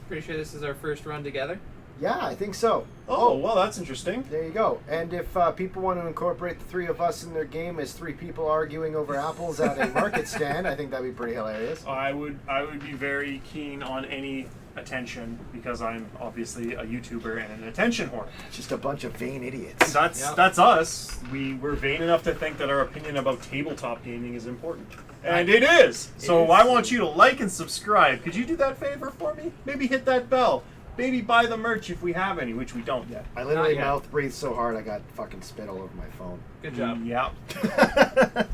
S3: Pretty sure this is our first run together.
S2: Yeah, I think so.
S1: Oh, well, that's interesting.
S2: There you go. And if people want to incorporate the three of us in their game as three people arguing over apples at a market stand, I think that'd be pretty hilarious.
S1: I would be very keen on any attention, because I'm obviously a YouTuber and an attention whore.
S2: Just a bunch of vain idiots.
S1: That's us. We're vain enough to think that our opinion about tabletop gaming is important. And it is. So I want you to like and subscribe. Could you do that favor for me? Maybe hit that bell. maybe buy the merch if we have any, which we don't yet.
S2: I literally
S3: Not yet.
S2: mouth breathed so hard I got fucking spit all over my phone.
S3: Good job.
S1: Yeah.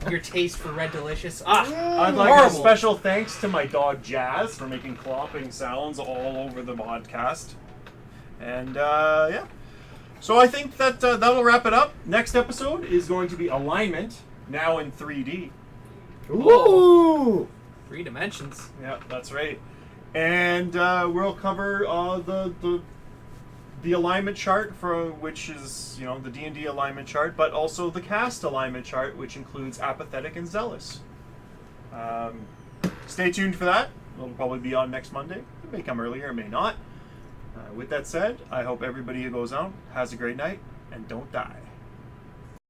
S3: Your taste for Red Delicious.
S1: I'd like
S3: horrible.
S1: a special thanks to my dog Jazz for making clopping sounds all over the podcast. And yeah. So I think that that'll wrap it up. Next episode is going to be Alignment, now in 3D.
S2: Ooh!
S3: 3 dimensions.
S1: Yeah, that's right. And we'll cover the alignment chart, for which is the D&D alignment chart, but also the cast alignment chart, which includes apathetic and zealous. Stay tuned for that. It'll probably be on next Monday. It may come earlier, it may not. With that said, I hope everybody who goes out has a great night and don't die.